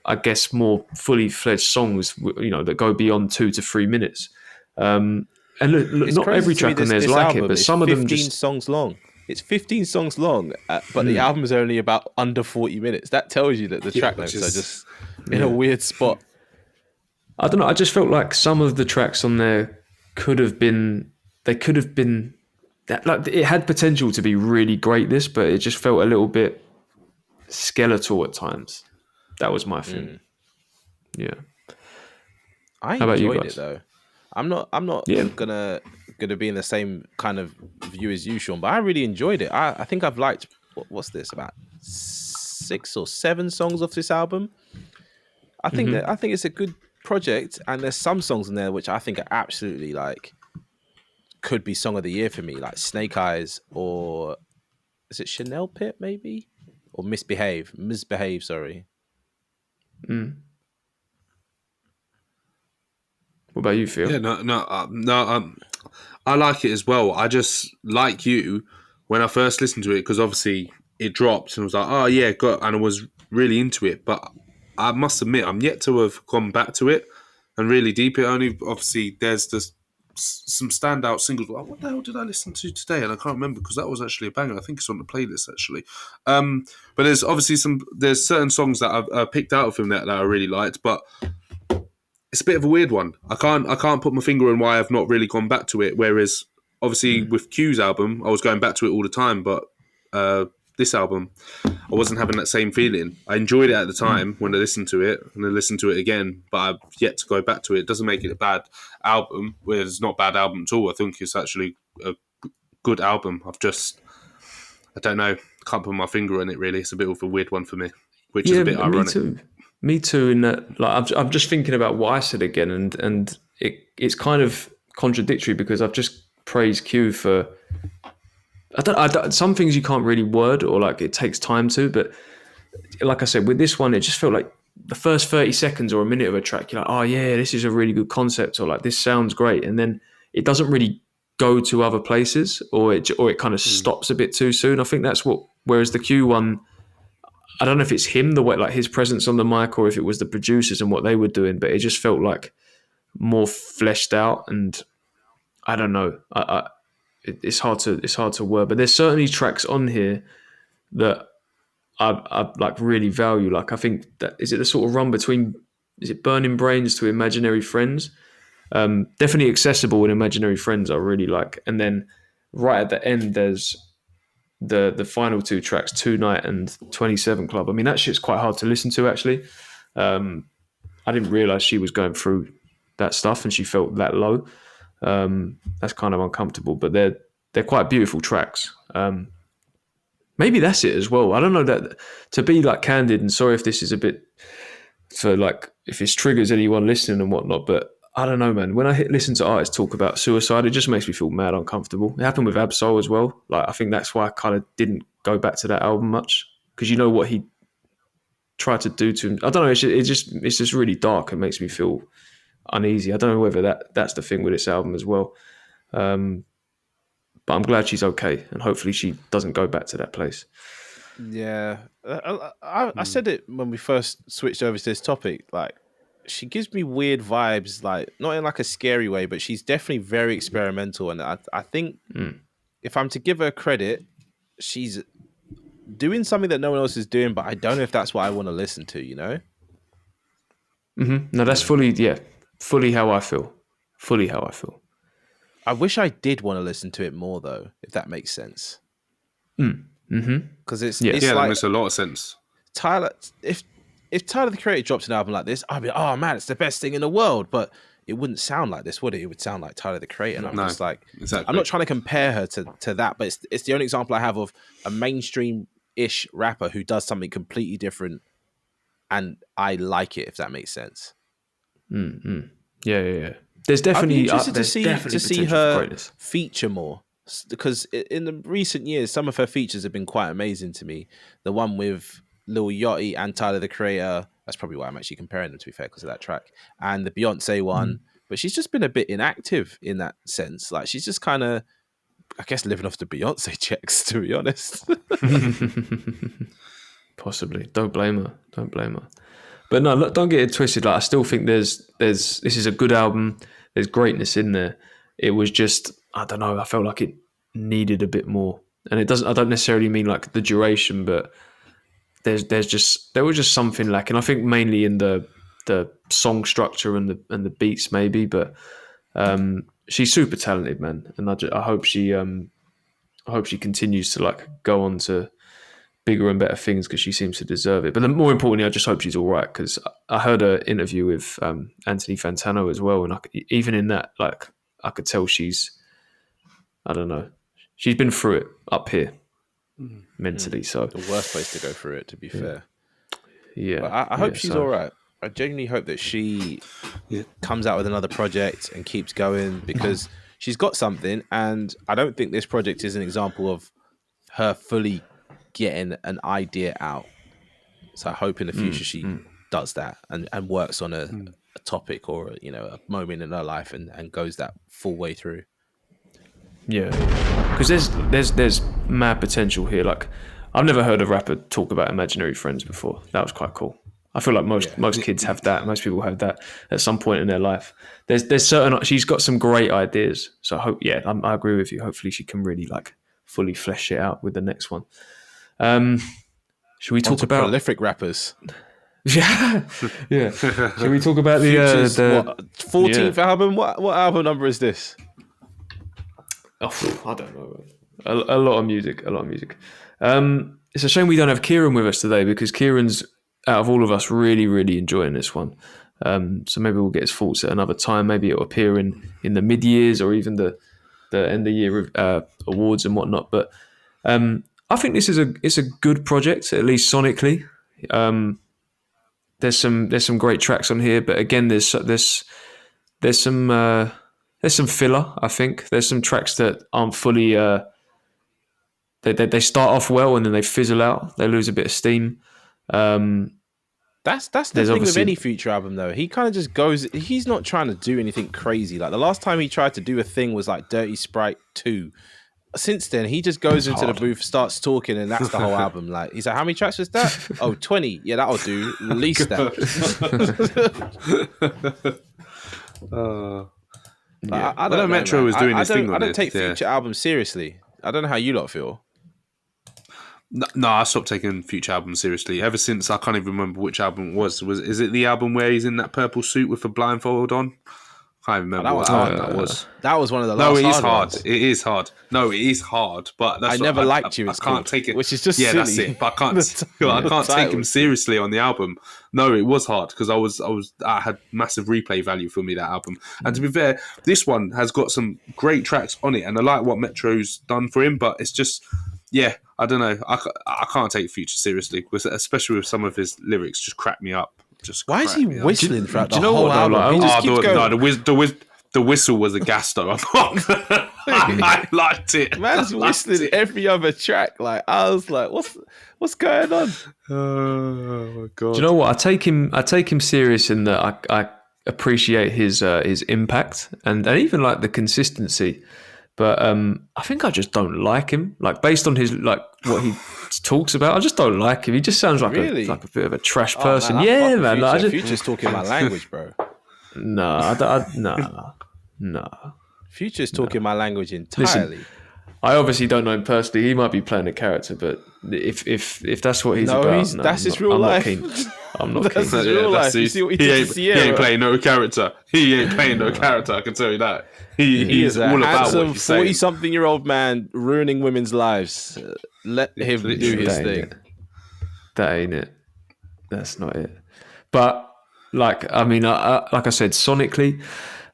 I guess, more fully fledged songs, that go beyond 2 to 3 minutes. And look, It's not crazy every to me track on there is this like album it, but is some of them 15 just. songs long. It's 15 songs long, but the album is only about under 40 minutes. That tells you that the track lengths are just in a weird spot. I don't know. I just felt like some of the tracks on there could have been. They could have been. Like it had potential to be really great. This, but it just felt a little bit skeletal at times. That was my thing. Yeah. I How about you enjoyed guys? it though. I'm not Yeah. gonna be in the same kind of view as you, Sean, but I really enjoyed it. I think I've liked what's this, about 6 or 7 songs off this album. I think it's a good project, and there's some songs in there which I think are absolutely like could be song of the year for me, like Snake Eyes, or is it Chanel Pit maybe, or Misbehave, sorry. What about you, Phil? Yeah, no. I like it as well. I just like you when I first listened to it, because obviously it dropped and I was like, oh yeah, and I was really into it. But I must admit, I'm yet to have gone back to it and really deep it. Only obviously there's just some standout singles. Like, what the hell did I listen to today? And I can't remember, because that was actually a banger. I think it's on the playlist actually. But there's obviously there's certain songs that I've picked out of him that I really liked, but it's a bit of a weird one. I can't put my finger on why I've not really gone back to it. Whereas obviously with Q's album, I was going back to it all the time, but this album, I wasn't having that same feeling. I enjoyed it at the time when I listened to it, and I listened to it again, but I've yet to go back to it. It doesn't make it a bad album. Well, it's not a bad album at all. I think it's actually a good album. I don't know, can't put my finger on it really. It's a bit of a weird one for me, which is a bit ironic. Me too. In that, like, I'm just thinking about what I said again, and it's kind of contradictory, because I've just praised Q for. I don't. Some things you can't really word, or like it takes time to. But like I said, with this one, it just felt like the first 30 seconds or a minute of a track, you're like, oh yeah, this is a really good concept, or like this sounds great, and then it doesn't really go to other places, or it kind of stops a bit too soon. I think that's what. Whereas the Q one, I don't know if it's him, the way, like his presence on the mic, or if it was the producers and what they were doing, but it just felt like more fleshed out. And I don't know, it's hard to word, but there's certainly tracks on here that I like really value. Like I think that is it the sort of run between, is it Burning Brains to Imaginary Friends? Definitely Accessible and Imaginary Friends I really like, and then right at the end there's the final 2 tracks, Tonight and 27 Club. I mean, that shit's quite hard to listen to actually. I didn't realize she was going through that stuff and she felt that low. That's kind of uncomfortable, but they're quite beautiful tracks. Maybe that's it as well. I don't know, that to be like candid, and sorry if this is a bit for like if it triggers anyone listening and whatnot, but I don't know, man. When I listen to artists talk about suicide, it just makes me feel mad uncomfortable. It happened with Absol as well. Like I think that's why I kind of didn't go back to that album much, because you know what he tried to do to him. I don't know. It's just really dark and makes me feel uneasy. I don't know whether that's the thing with this album as well. But I'm glad she's okay, and hopefully she doesn't go back to that place. Yeah, I said it when we first switched over to this topic. Like, she gives me weird vibes, like not in like a scary way, but she's definitely very experimental. And I think if I'm to give her credit, she's doing something that no one else is doing, but I don't know if that's what I want to listen to, you know? No, that's fully how I feel. Fully how I feel. I wish I did want to listen to it more though, if that makes sense. Because it's like, that makes a lot of sense. Tyler, if Tyler the Creator dropped an album like this, I'd be, oh man, it's the best thing in the world. But it wouldn't sound like this, would it? It would sound like Tyler the Creator. And I'm just like, exactly. I'm not trying to compare her to that, but it's the only example I have of a mainstream-ish rapper who does something completely different, and I like it, if that makes sense. Yeah. There's definitely I'd be interested to see her feature more, because in the recent years, some of her features have been quite amazing to me. The one with Lil Yachty and Tyler the Creator, that's probably why I'm actually comparing them, to be fair, because of that track, and the Beyonce one. But she's just been a bit inactive in that sense. Like, she's just kind of I guess living off the Beyonce checks, to be honest. Possibly. Don't blame her. Don't blame her. But no, look, don't get it twisted. Like I still think there's this is a good album. There's greatness in there. It was just, I don't know, I felt like it needed a bit more. And it doesn't, I don't necessarily mean like the duration, but there was just something lacking. I think mainly in the song structure and the beats maybe, but she's super talented, man. And I hope she continues to like go on to bigger and better things because she seems to deserve it. But then more importantly, I just hope she's all right because I heard an interview with Anthony Fantano as well, and even in that, like I could tell she's, I don't know, she's been through it up here mentally. So the worst place to go through it, to be fair. Yeah, but I hope she's all right. I genuinely hope that she comes out with another project and keeps going because she's got something, and I don't think this project is an example of her fully getting an idea out. So I hope in the future she does that and works on a topic or a moment in her life and goes that full way through. Yeah, because there's mad potential here. Like I've never heard a rapper talk about imaginary friends before. That was quite cool. I feel like most kids have that. Most people have that at some point in their life. There's certain, she's got some great ideas. So I hope, I agree with you. Hopefully she can really like fully flesh it out with the next one. Should we talk about prolific rappers? Yeah. Should we talk about the 14th album? What album number is this? Oh, I don't know. A lot of music. It's a shame we don't have Kieran with us today because Kieran's, out of all of us, really, really enjoying this one. So maybe we'll get his thoughts at another time. Maybe it'll appear in the mid-years or even the end of year awards and whatnot. But I think this is a good project, at least sonically. There's some great tracks on here, but again, there's some filler. I think there's some tracks that aren't fully. They start off well and then they fizzle out. They lose a bit of steam. That's the thing with any Future album though. He kind of just goes. He's not trying to do anything crazy. Like the last time he tried to do a thing was like Dirty Sprite 2. Since then, he just goes into the booth, starts talking, and that's the whole album. Like he's like, "How many tracks was that? Oh, 20. Yeah, that'll do. Release that." I don't know. Metro was doing his thing. I don't take Future albums seriously. I don't know how you lot feel. No, I stopped taking Future albums seriously ever since. I can't even remember which album it was. Is it the album where he's in that purple suit with a blindfold on? I can't remember what album that was. That was one of the last. No, it is hard. It is hard. No, it is hard. But that's I never liked you. I can't take it. Which is just silly. That's it. But I can't take him seriously on the album. No, it was hard because I had massive replay value for me, that album. And to be fair, this one has got some great tracks on it, and I like what Metro's done for him. But it's just, I don't know. I can't take Future seriously, especially with some of his lyrics. Just crack me up. Why is he whistling throughout the whole album? The whistle was a gas though. I liked it. Man's whistling every other track. Like I was like, what's going on? Oh my god! Do you know what? I take him serious in that I appreciate his impact and even like the consistency. But I think I just don't like him. Like based on his like what he talks about, I just don't like him. He just sounds like a bit of a trash person. Man, man. Like, Future's talking my language, bro. No. Future's talking my language entirely. Listen, I obviously don't know him personally. He might be playing a character, but if that's what he's about, that's his real life. I'm not keen. That's his real life. You see what he did to Tierra? He ain't playing no character. I can tell you that. He is all about what he's saying. 40-something-year-old man ruining women's lives. Let him do his thing. That ain't it. That's not it. But like I said, sonically,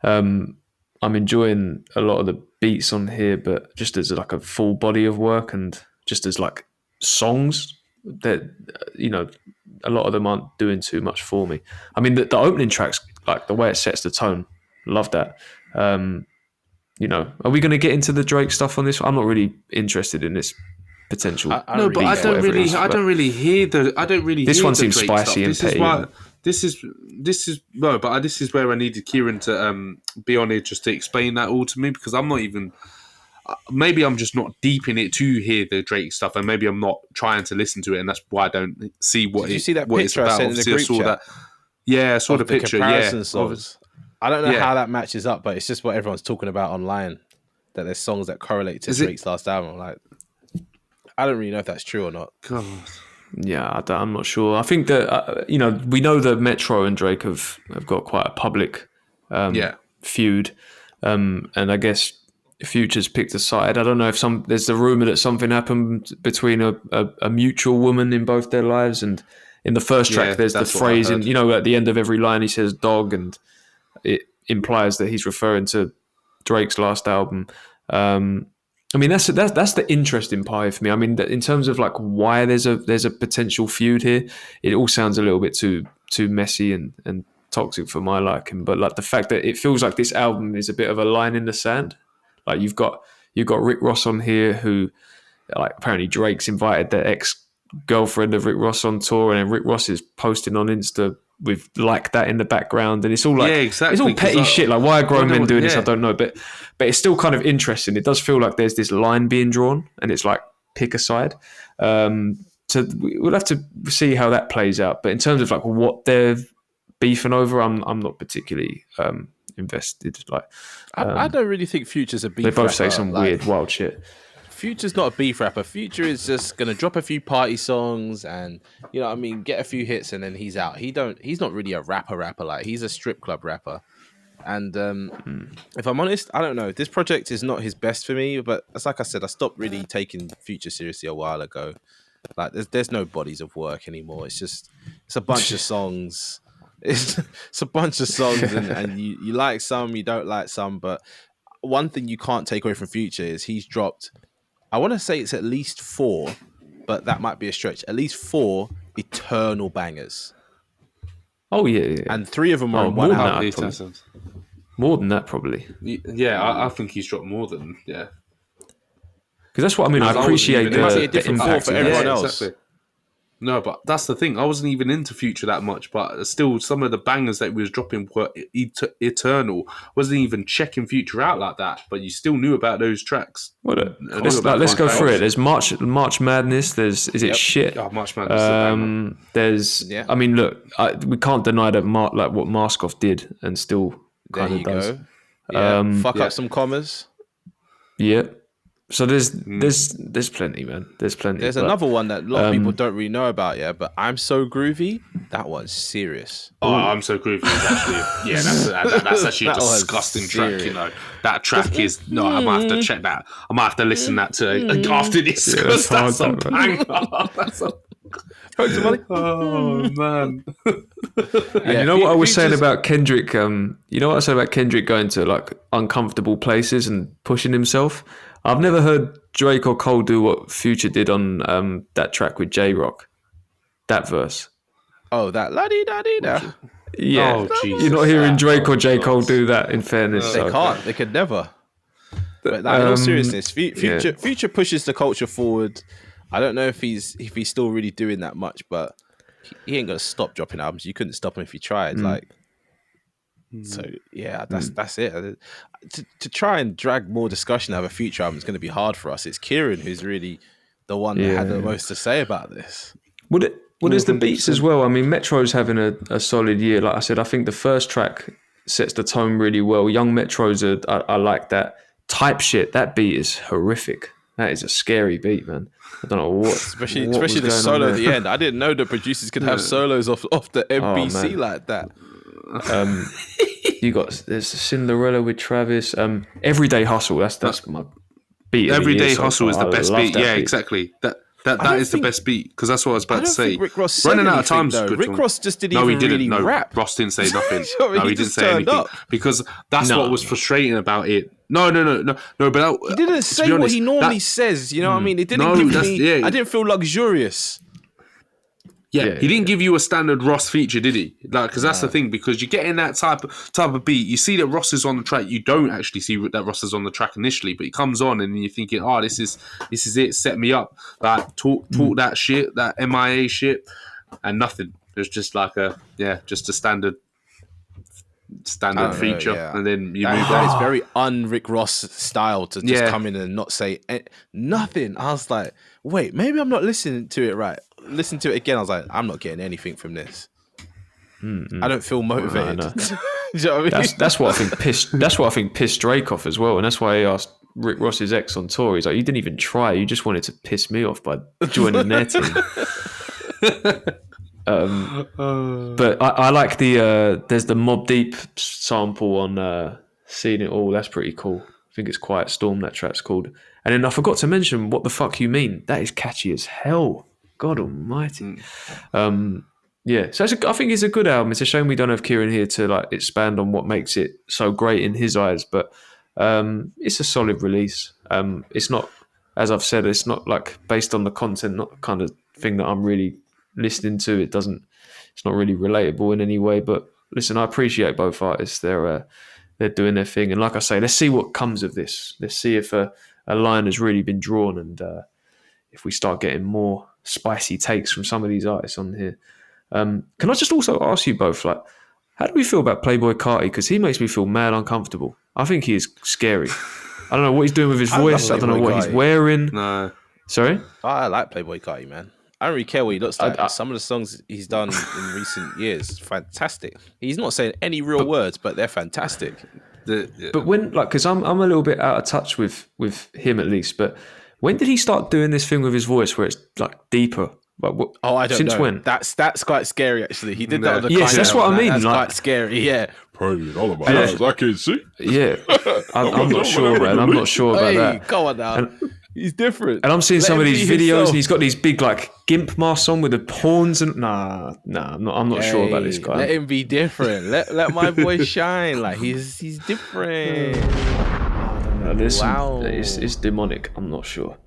I'm enjoying a lot of the beats on here, but just as like a full body of work and just as like songs that a lot of them aren't doing too much for me. I mean, the opening tracks, like the way it sets the tone, love that. Are we going to get into the Drake stuff on this? I'm not really interested in this potential. I don't really hear the. This one seems Drake spicy stuff. and petty. This is where I needed Kieran to be on here just to explain that all to me because I'm not even. maybe I'm just not deep in it to hear the Drake stuff, and maybe I'm not trying to listen to it, and that's why I don't see Did you see that picture I sent in the group chat? Yeah, I saw the picture. Comparison songs. I don't know how that matches up, but it's just what everyone's talking about online. That there's songs that correlate to Drake's last album. Like, I don't really know if that's true or not. God. Yeah, I'm not sure. I think that we know that Metro and Drake have got quite a public feud, and I guess Future's picked a side. I don't know if there's the rumor that something happened between a mutual woman in both their lives, and in the first track there's the phrase at the end of every line he says dog, and it implies that he's referring to Drake's last album. I mean, that's the interesting part for me. I mean, in terms of like why there's a potential feud here, it all sounds a little bit too messy and toxic for my liking. But like the fact that it feels like this album is a bit of a line in the sand. Like you've got Rick Ross on here, who like apparently Drake's invited the ex-girlfriend of Rick Ross on tour, and then Rick Ross is posting on Insta with like that in the background, and it's all like it's all petty shit. Like, why are grown men doing this? I don't know, but it's still kind of interesting. It does feel like there's this line being drawn, and it's like pick a side. So we'll have to see how that plays out. But in terms of like what they're beefing over, I'm not particularly invested. Like, I don't really think Future's a beef. They both rapper. say some weird, wild shit. Future's not a beef rapper. Future is just gonna drop a few party songs and get a few hits and then he's out. He's not really a rapper. Like, he's a strip club rapper. And if I'm honest, I don't know. This project is not his best for me, but as like I said, I stopped really taking Future seriously a while ago. Like, there's no bodies of work anymore. It's a bunch of songs. It's a bunch of songs and you like some, you don't like some. But one thing you can't take away from Future is he's dropped, I want to say it's at least 4, but that might be a stretch. At least 4 eternal bangers. Oh yeah. And 3 of them are in one album. More than that, probably. Yeah, I think he's dropped more than because that's what I mean. I appreciate it might be a different impact for everyone else. Exactly. No, but that's the thing. I wasn't even into Future that much, but still, some of the bangers that he was dropping were eternal. Wasn't even checking Future out like that, but you still knew about those tracks. Let's go through it. There's March Madness. There's Shit. Oh, March Madness. There's. I mean, look, we can't deny that what Maskoff did and still kind of does. Go. Yeah. Fuck up some commas. Yeah. So there's plenty, man. There's plenty. There's another one that a lot of people don't really know about, but I'm So Groovy. That one's serious. Oh, I'm So Groovy is actually that's actually a disgusting track. You know, that track is no. I might have to check that. I might have to listen that to after this because that's a banger. That's a oh man! You know what I was saying about Kendrick? You know what I said about Kendrick going to like uncomfortable places and pushing himself. I've never heard Drake or Cole do what Future did on that track with J-Rock. That verse. Oh, that la-dee-da-dee-da. Yeah. Oh, Jesus. You're not hearing Drake or J. Cole do that, in fairness. They can't. They could never. But in all seriousness, Future pushes the culture forward. I don't know if he's still really doing that much, but he ain't gonna stop dropping albums. You couldn't stop him if he tried. So yeah, that's it. To try and drag more discussion out of a Future album is going to be hard for us. It's Kieran who's really the one that had the most to say about this. Well, there's the beats as well. I mean, Metro's having a solid year. Like I said, I think the first track sets the tone really well. Young Metro's I like that. Type Shit, that beat is horrific. That is a scary beat, man. I don't know what. Especially the solo at the end. I didn't know the producers could have solos off the MPC like that. There's Cinderella with Travis. Everyday Hustle. That's my beat. Everyday Hustle is the best beat. Yeah, beat. Exactly. That is the best beat because that's what I was about to say. Rick Ross said Running out of time. Rick Ross just didn't even really rap. Ross didn't say nothing. No, he didn't say anything because that's what was frustrating about it. No. But he didn't say what he normally says. You know what I mean? It didn't give me. I didn't feel luxurious. Yeah, he didn't give you a standard Ross feature, did he? Like, because that's the thing. Because you're getting that type of beat. You see that Ross is on the track. You don't actually see that Ross is on the track initially, but he comes on and you're thinking, "Oh, this is it. Set me up." Like talk that shit, that MIA shit, and nothing. It's just like just a standard standard feature, and then you move that on. is very un-Rick Ross style to just come in and not say nothing. I was like, wait, maybe I'm not listening to it right. Listen to it again. I was like, I'm not getting anything from this. I don't feel motivated. No. Do you know what I mean? That's what I think pissed. That's what I think pissed Drake off as well, and that's why he asked Rick Ross's ex on tour. He's like, you didn't even try. You just wanted to piss me off by joining their team. But I like there's the Mobb Deep sample on Seeing It All. That's pretty cool. I think it's Quiet Storm, that track's called. And then I forgot to mention What the Fuck You Mean. That is catchy as hell. God almighty. Yeah, so I think it's a good album. It's a shame we don't have Kieran here to like expand on what makes it so great in his eyes, but it's a solid release. It's not, as I've said, it's not like based on the content, not the kind of thing that I'm really listening to. It's not really relatable in any way, but listen, I appreciate both artists. They're doing their thing, and like I say, let's see what comes of this. Let's see if a line has really been drawn, and if we start getting more spicy takes from some of these artists on here. Can I just also ask you both, like, how do we feel about Playboi Carti? Because he makes me feel mad uncomfortable. I think he is scary. I don't know what he's doing with his voice. I don't know what he's wearing. No. Sorry? I like Playboi Carti, man. I don't really care what he looks like. Some of the songs he's done in recent years, fantastic. He's not saying any real words, but they're fantastic. But when, like, because I'm a little bit out of touch with him at least, but when did he start doing this thing with his voice where it's like deeper? Like, what, I don't know. Since when? That's quite scary, actually. He did that on the Yes, that's what I mean. That's like, quite scary, yeah. Praying all of my eyes, I can see. Yeah, I'm not sure, man. I'm not sure about that. Come on now. He's different. And I'm seeing Let some of him these be videos, himself. and he's got these big like gimp masks on with the horns and I'm not sure about this guy. Let him be different. let my boy shine. Like he's different. Wow, it's demonic. I'm not sure.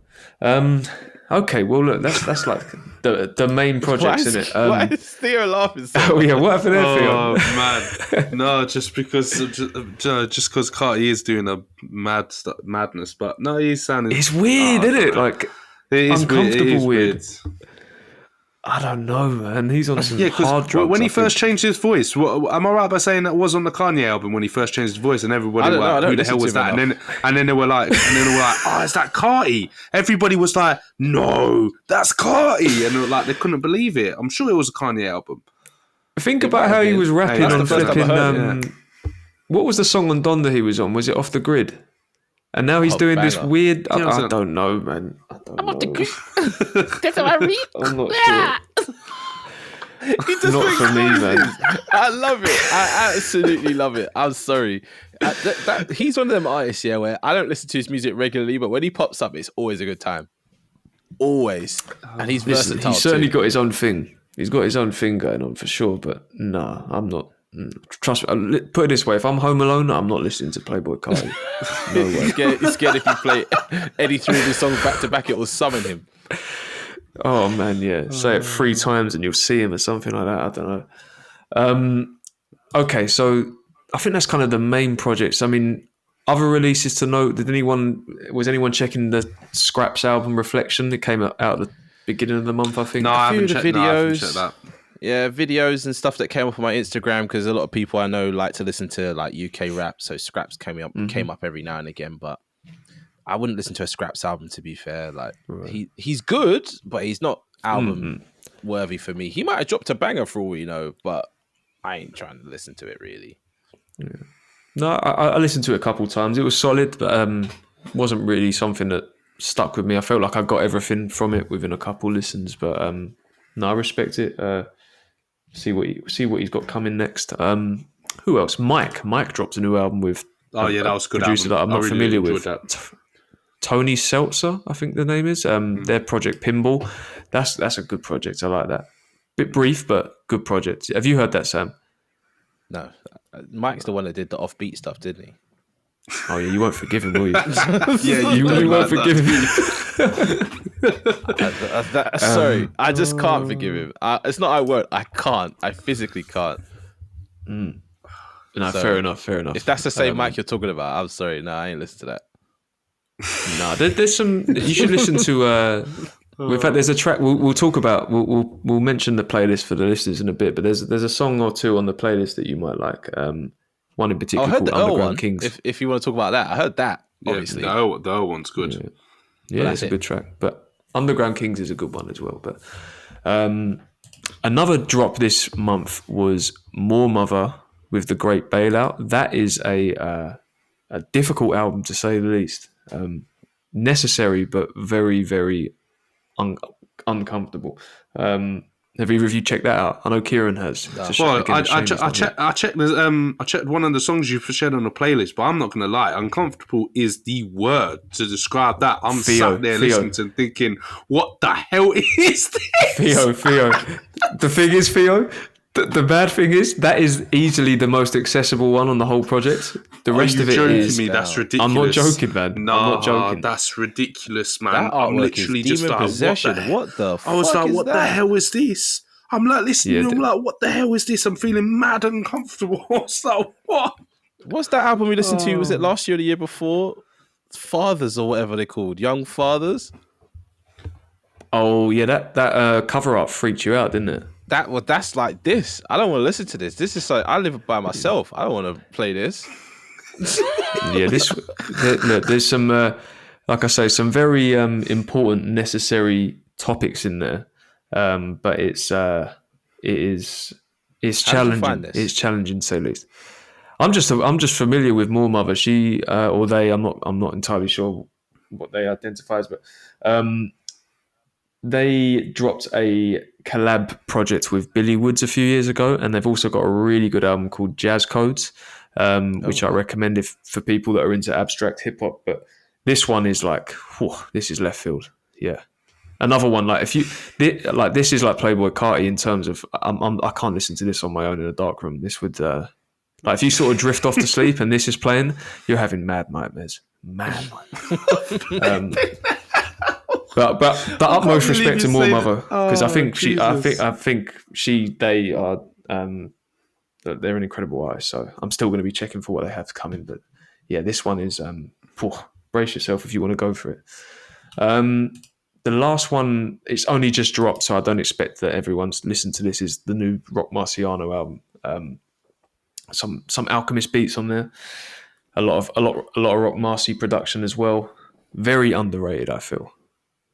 Okay, well look, that's like the main projects in it. Why is Theo laughing? So oh yeah, what happened there, Theo? Oh man, no, just because Carti is doing a madness, but no, he's sounding. It's weird, isn't it? Like it is uncomfortable weird. I don't know, man. He's on some hard because drugs. when he first changed his voice, am I right by saying that was on the Kanye album when he first changed his voice, and everybody were like, "Who the hell was that?" And then they were like, "Oh, is that Carti?" Everybody was like, "No, that's Carti," and they were like, they couldn't believe it. I'm sure it was a Kanye album. Think about how he was rapping on flipping. What was the song on Don that he was on? Was it Off the Grid? And now he's doing this weird. I don't know, man. I'm off the grid. That's how I read. I'm not sure. Not for me, man. I love it. I absolutely love it. I'm sorry. He's one of them artists, yeah, where I don't listen to his music regularly, but when he pops up, it's always a good time. Always. And he's versatile. He's certainly got his own thing. He's got his own thing going on for sure, but nah, I'm not. Trust me. Put it this way: if I'm home alone, I'm not listening to Playboi Carti. No way. He's scared if you play any three of his songs back to back, it will summon him. Oh man, yeah. Say it 3 times and you'll see him or something like that. I don't know. Okay, so I think that's kind of the main projects. I mean, other releases to note. Was anyone checking the Scraps album Reflection? It came out at the beginning of the month, I think. No, I haven't checked that. Yeah, videos and stuff that came up on my Instagram because a lot of people I know like to listen to like UK rap. So Scraps came up every now and again, but I wouldn't listen to a Scraps album, to be fair. Like he's good, but he's not album worthy for me. He might have dropped a banger for all we know, but I ain't trying to listen to it really. Yeah. No, I listened to it a couple of times. It was solid, but wasn't really something that stuck with me. I felt like I got everything from it within a couple listens, but no, I respect it. See what he's got coming next. Who else? Mike drops a new album with. Oh yeah, that was a good. Producer album. that I'm not familiar with. That. Tony Seltzer, I think the name is. Their project Pinball. That's a good project. I like that. Bit brief, but good project. Have you heard that, Sam? No, Mike's the one that did the offbeat stuff, didn't he? Oh yeah, you won't forgive him, will you? Yeah, you won't forgive him. Sorry, I just can't forgive him. It's not I won't. I can't. I physically can't. No, so, fair enough. If that's the same Mike you're talking about, I'm sorry. No, I ain't listen to that. No, there's some. You should listen to. In fact, there's a track we'll talk about. We'll mention the playlist for the listeners in a bit. But there's a song or two on the playlist that you might like. one in I particular heard called the Earl Underground one. Kings. If you want to talk about that, I heard that. Yeah, Obviously, the Earl one's good. Yeah, that's it's a it. good track. But Underground Kings is a good one as well. But another drop this month was More Mother with The Great Bailout. That is a difficult album to say the least. Necessary, but very, very uncomfortable. Have either of you checked that out? I know Kieran has. Well, I checked one of the songs you shared on the playlist, but I'm not gonna lie, uncomfortable is the word to describe that. I'm sat there listening to and thinking, what the hell is this? Theo. The thing is, Theo, the bad thing is that is easily the most accessible one on the whole project. The rest of it is. Me? That's ridiculous. I'm not joking, man. No, I'm not joking. That's ridiculous, man. that I'm artwork literally is just demon like, possession. What the fuck I was like, is what that? the hell is this? I'm like listening. Yeah, I'm like, what the hell is this? I'm feeling mad and uncomfortable. I was like, what? What's that album we listened to? Was it last year or the year before? Fathers or whatever they're called, Young Fathers. Oh yeah, that cover art freaked you out, didn't it? That's like this. I don't want to listen to this. This is like I live by myself. I don't want to play this. Yeah, there's some, like I say, some very important, necessary topics in there. But it's challenging. It's challenging to say the least. I'm just familiar with More Mother. She or they. I'm not entirely sure what they identify as, but they dropped a collab project with Billy Woods a few years ago, and they've also got a really good album called Jazz Codes, which I recommend for people that are into abstract hip hop. But this one is like, whew, this is left field. Yeah. Another one, like this is like Playboy Carti in terms of I can't listen to this on my own in a dark room. This would like if you sort of drift off to sleep and this is playing, you're having mad nightmares. But the utmost respect to More Mother, because I think they are they're an incredible artist. So I'm still going to be checking for what they have coming. But yeah, this one is brace yourself if you want to go for it. The last one, it's only just dropped, so I don't expect that everyone's listened to this, is the new Rock Marciano album. Some Alchemist beats on there. A lot of Rock Marcy production as well. Very underrated, I feel.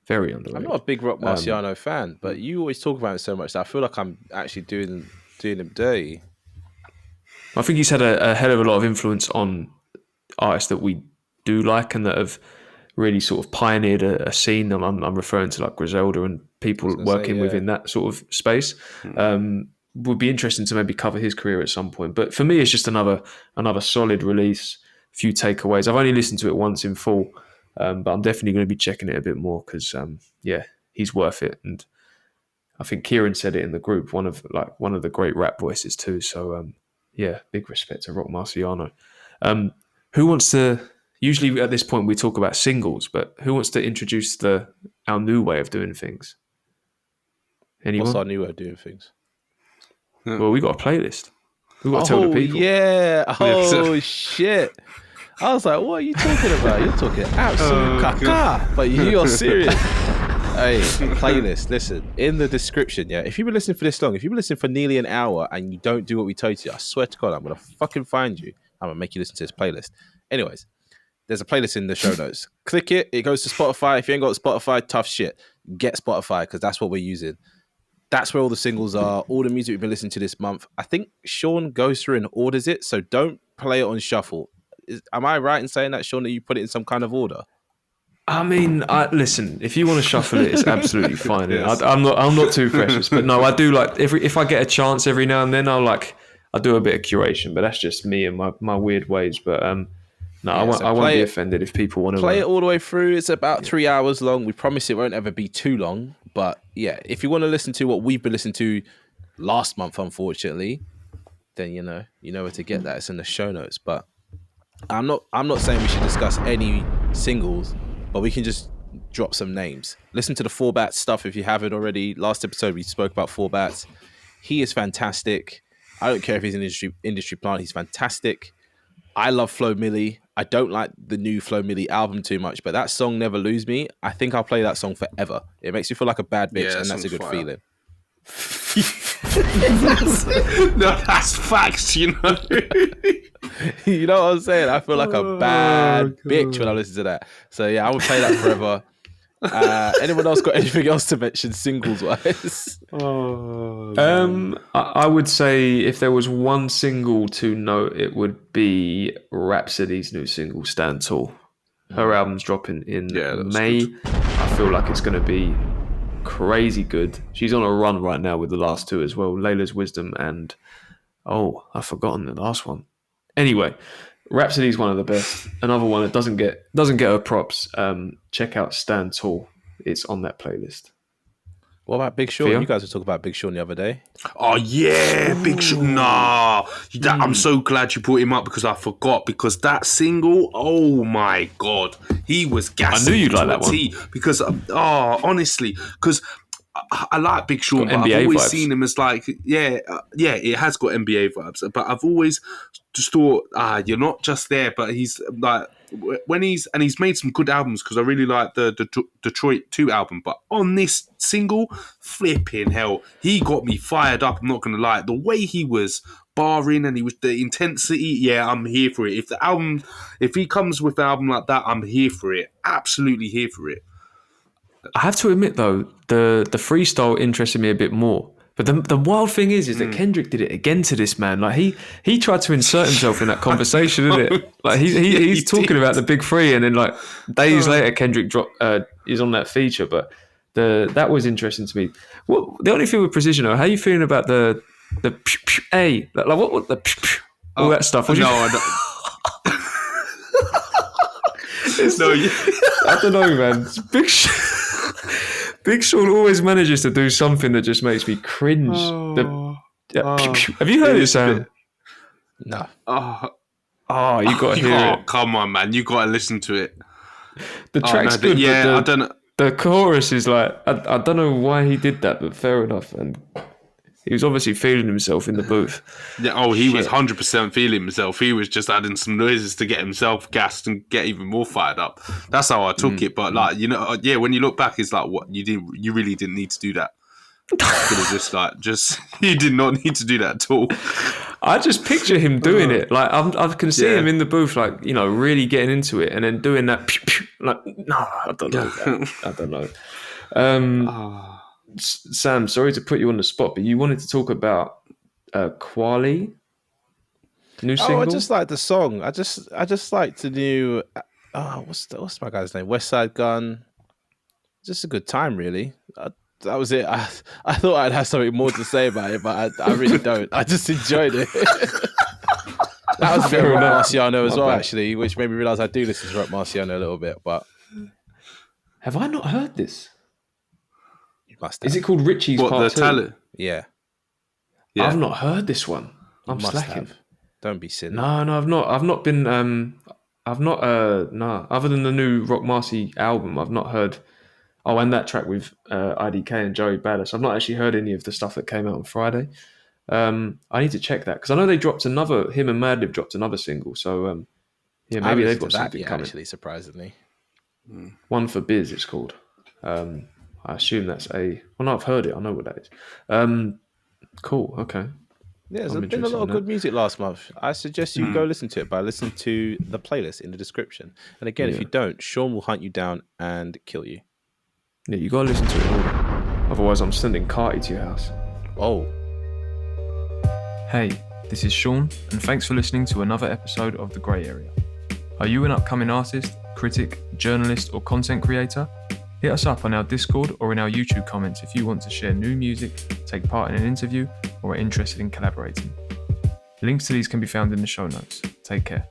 Very underrated. I'm not a big Rock Marciano fan, but you always talk about him so much that I feel like I'm actually doing him dirty. I think he's had a hell of a lot of influence on artists that we do like and that have really sort of pioneered a scene. I'm referring to like Griselda and people working within that sort of space. Would be interesting to maybe cover his career at some point. But for me, it's just another solid release, a few takeaways. I've only listened to it once in full, but I'm definitely going to be checking it a bit more because, he's worth it. And I think Kieran said it in the group, one of the great rap voices too. So, big respect to Rock Marciano. Who wants to... Usually at this point we talk about singles, but who wants to introduce our new way of doing things? Anyone? What's our new way of doing things? Well, we got a playlist. We got to tell the people. Yeah. Oh shit. I was like, what are you talking about? You're talking absolute caca, but you're serious. Hey, playlist. Listen, in the description, yeah. If you've been listening for this long, if you've been listening for nearly an hour and you don't do what we told you, I swear to God, I'm gonna fucking find you. I'm gonna make you listen to this playlist. Anyways. There's a playlist in the show notes. Click it. It goes to Spotify. If you ain't got Spotify, tough shit. Get Spotify because that's what we're using. That's where all the singles are. All the music we've been listening to this month. I think Sean goes through and orders it, so don't play it on shuffle. Am I right in saying that, Sean, that you put it in some kind of order? I mean, listen. If you want to shuffle it, it's absolutely fine. Yes. I'm not too precious, but no, I do like if I get a chance every now and then, I do a bit of curation, but that's just me and my weird ways. But no, I won't be offended if people want to play it all the way through. It's about 3 hours long. We promise it won't ever be too long. But yeah, if you want to listen to what we've been listening to last month, unfortunately, then you know where to get that. It's in the show notes. But I'm not saying we should discuss any singles, but we can just drop some names. Listen to the 4BAT stuff if you haven't already. Last episode we spoke about 4BAT. He is fantastic. I don't care if he's an industry plant. He's fantastic. I love Flo Milli. I don't like the new Flo Milli album too much, but that song Never Lose Me, I think I'll play that song forever. It makes you feel like a bad bitch, and that's a good feeling. No, that's facts, you know. You know what I'm saying? I feel like a bad bitch when I listen to that. So yeah, I would play that forever. Anyone else got anything else to mention singles wise? I would say if there was one single to note, it would be Rhapsody's new single, Stand Tall. Her album's dropping in May. Good. I feel like it's going to be crazy good. She's on a run right now with the last two as well, Layla's Wisdom and I've forgotten the last one. Anyway, Rhapsody's one of the best. Another one that doesn't get her props. Check out Stand Tall. It's on that playlist. What about Big Sean? Theo? You guys were talking about Big Sean the other day. Oh yeah, Big Sean. Nah, I'm so glad you brought him up because I forgot. Because that single, oh my god, he was gassing. I knew you'd like that one. Because honestly, because I like Big Sean, but NBA I've always vibes. seen him as like, it has got NBA vibes. But I've always just thought, you're not just there, but he's like, when he's made some good albums because I really like the Detroit 2 album. But on this single, flipping hell, he got me fired up. I'm not gonna lie, the way he was barring and he was the intensity. Yeah, I'm here for it. If he comes with an album like that, I'm here for it. Absolutely here for it. I have to admit though, the freestyle interested me a bit more. But the wild thing is that Kendrick did it again to this man. Like he tried to insert himself in that conversation, isn't it? Like he's talking about the big three, and then like days later, Kendrick is on that feature. But that was interesting to me. The only thing with Precision, how are you feeling about the like what the all that stuff? I don't know, man. Big Sean always manages to do something that just makes me cringe. Have you heard it, Sam? No. You got to hear it. Come on, man. You got to listen to it. The track's good. I don't know. The chorus is like, I don't know why he did that, but fair enough. And he was obviously feeling himself in the booth. Yeah, he was 100% feeling himself. He was just adding some noises to get himself gassed and get even more fired up. That's how I took it. But like, when you look back, it's like, what you really didn't need to do that. Could have you did not need to do that at all. I just picture him doing it. Like I can see him in the booth, like really getting into it, and then doing that. Like, no, I don't know. I don't know. Sam, sorry to put you on the spot, but you wanted to talk about Kweli new single. I just like the song. I just like the new. What's my guy's name? West Side Gun. Just a good time, really. That was it. I thought I'd have something more to say about it, but I really don't. I just enjoyed it. That was a bit of Rock Marciano as well, actually, which made me realise I do listen to Rock Marciano a little bit. But have I not heard this? Must have. Is it called Richie's Part 2? Talent? Yeah. I've not heard this one. I'm slacking. Don't be silly. No, I've not. I've not been. Other than the new Rock Marcy album, I've not heard. Oh, and that track with IDK and Joey Badass. I've not actually heard any of the stuff that came out on Friday. I need to check that because I know they dropped another. Him and Madlib dropped another single. So maybe they've got something coming. Actually, surprisingly, One for Biz. It's called. I assume that's I've heard it. I know what that is. Cool. Okay. Yeah, there's been a lot of good music last month. I suggest you go listen to it by listening to the playlist in the description. And again, if you don't, Sean will hunt you down and kill you. Yeah, you gotta listen to it all. Otherwise, I'm sending Carty to your house. Oh. Hey, this is Sean, and thanks for listening to another episode of The Grey Area. Are you an upcoming artist, critic, journalist, or content creator? Hit us up on our Discord or in our YouTube comments if you want to share new music, take part in an interview, or are interested in collaborating. Links to these can be found in the show notes. Take care.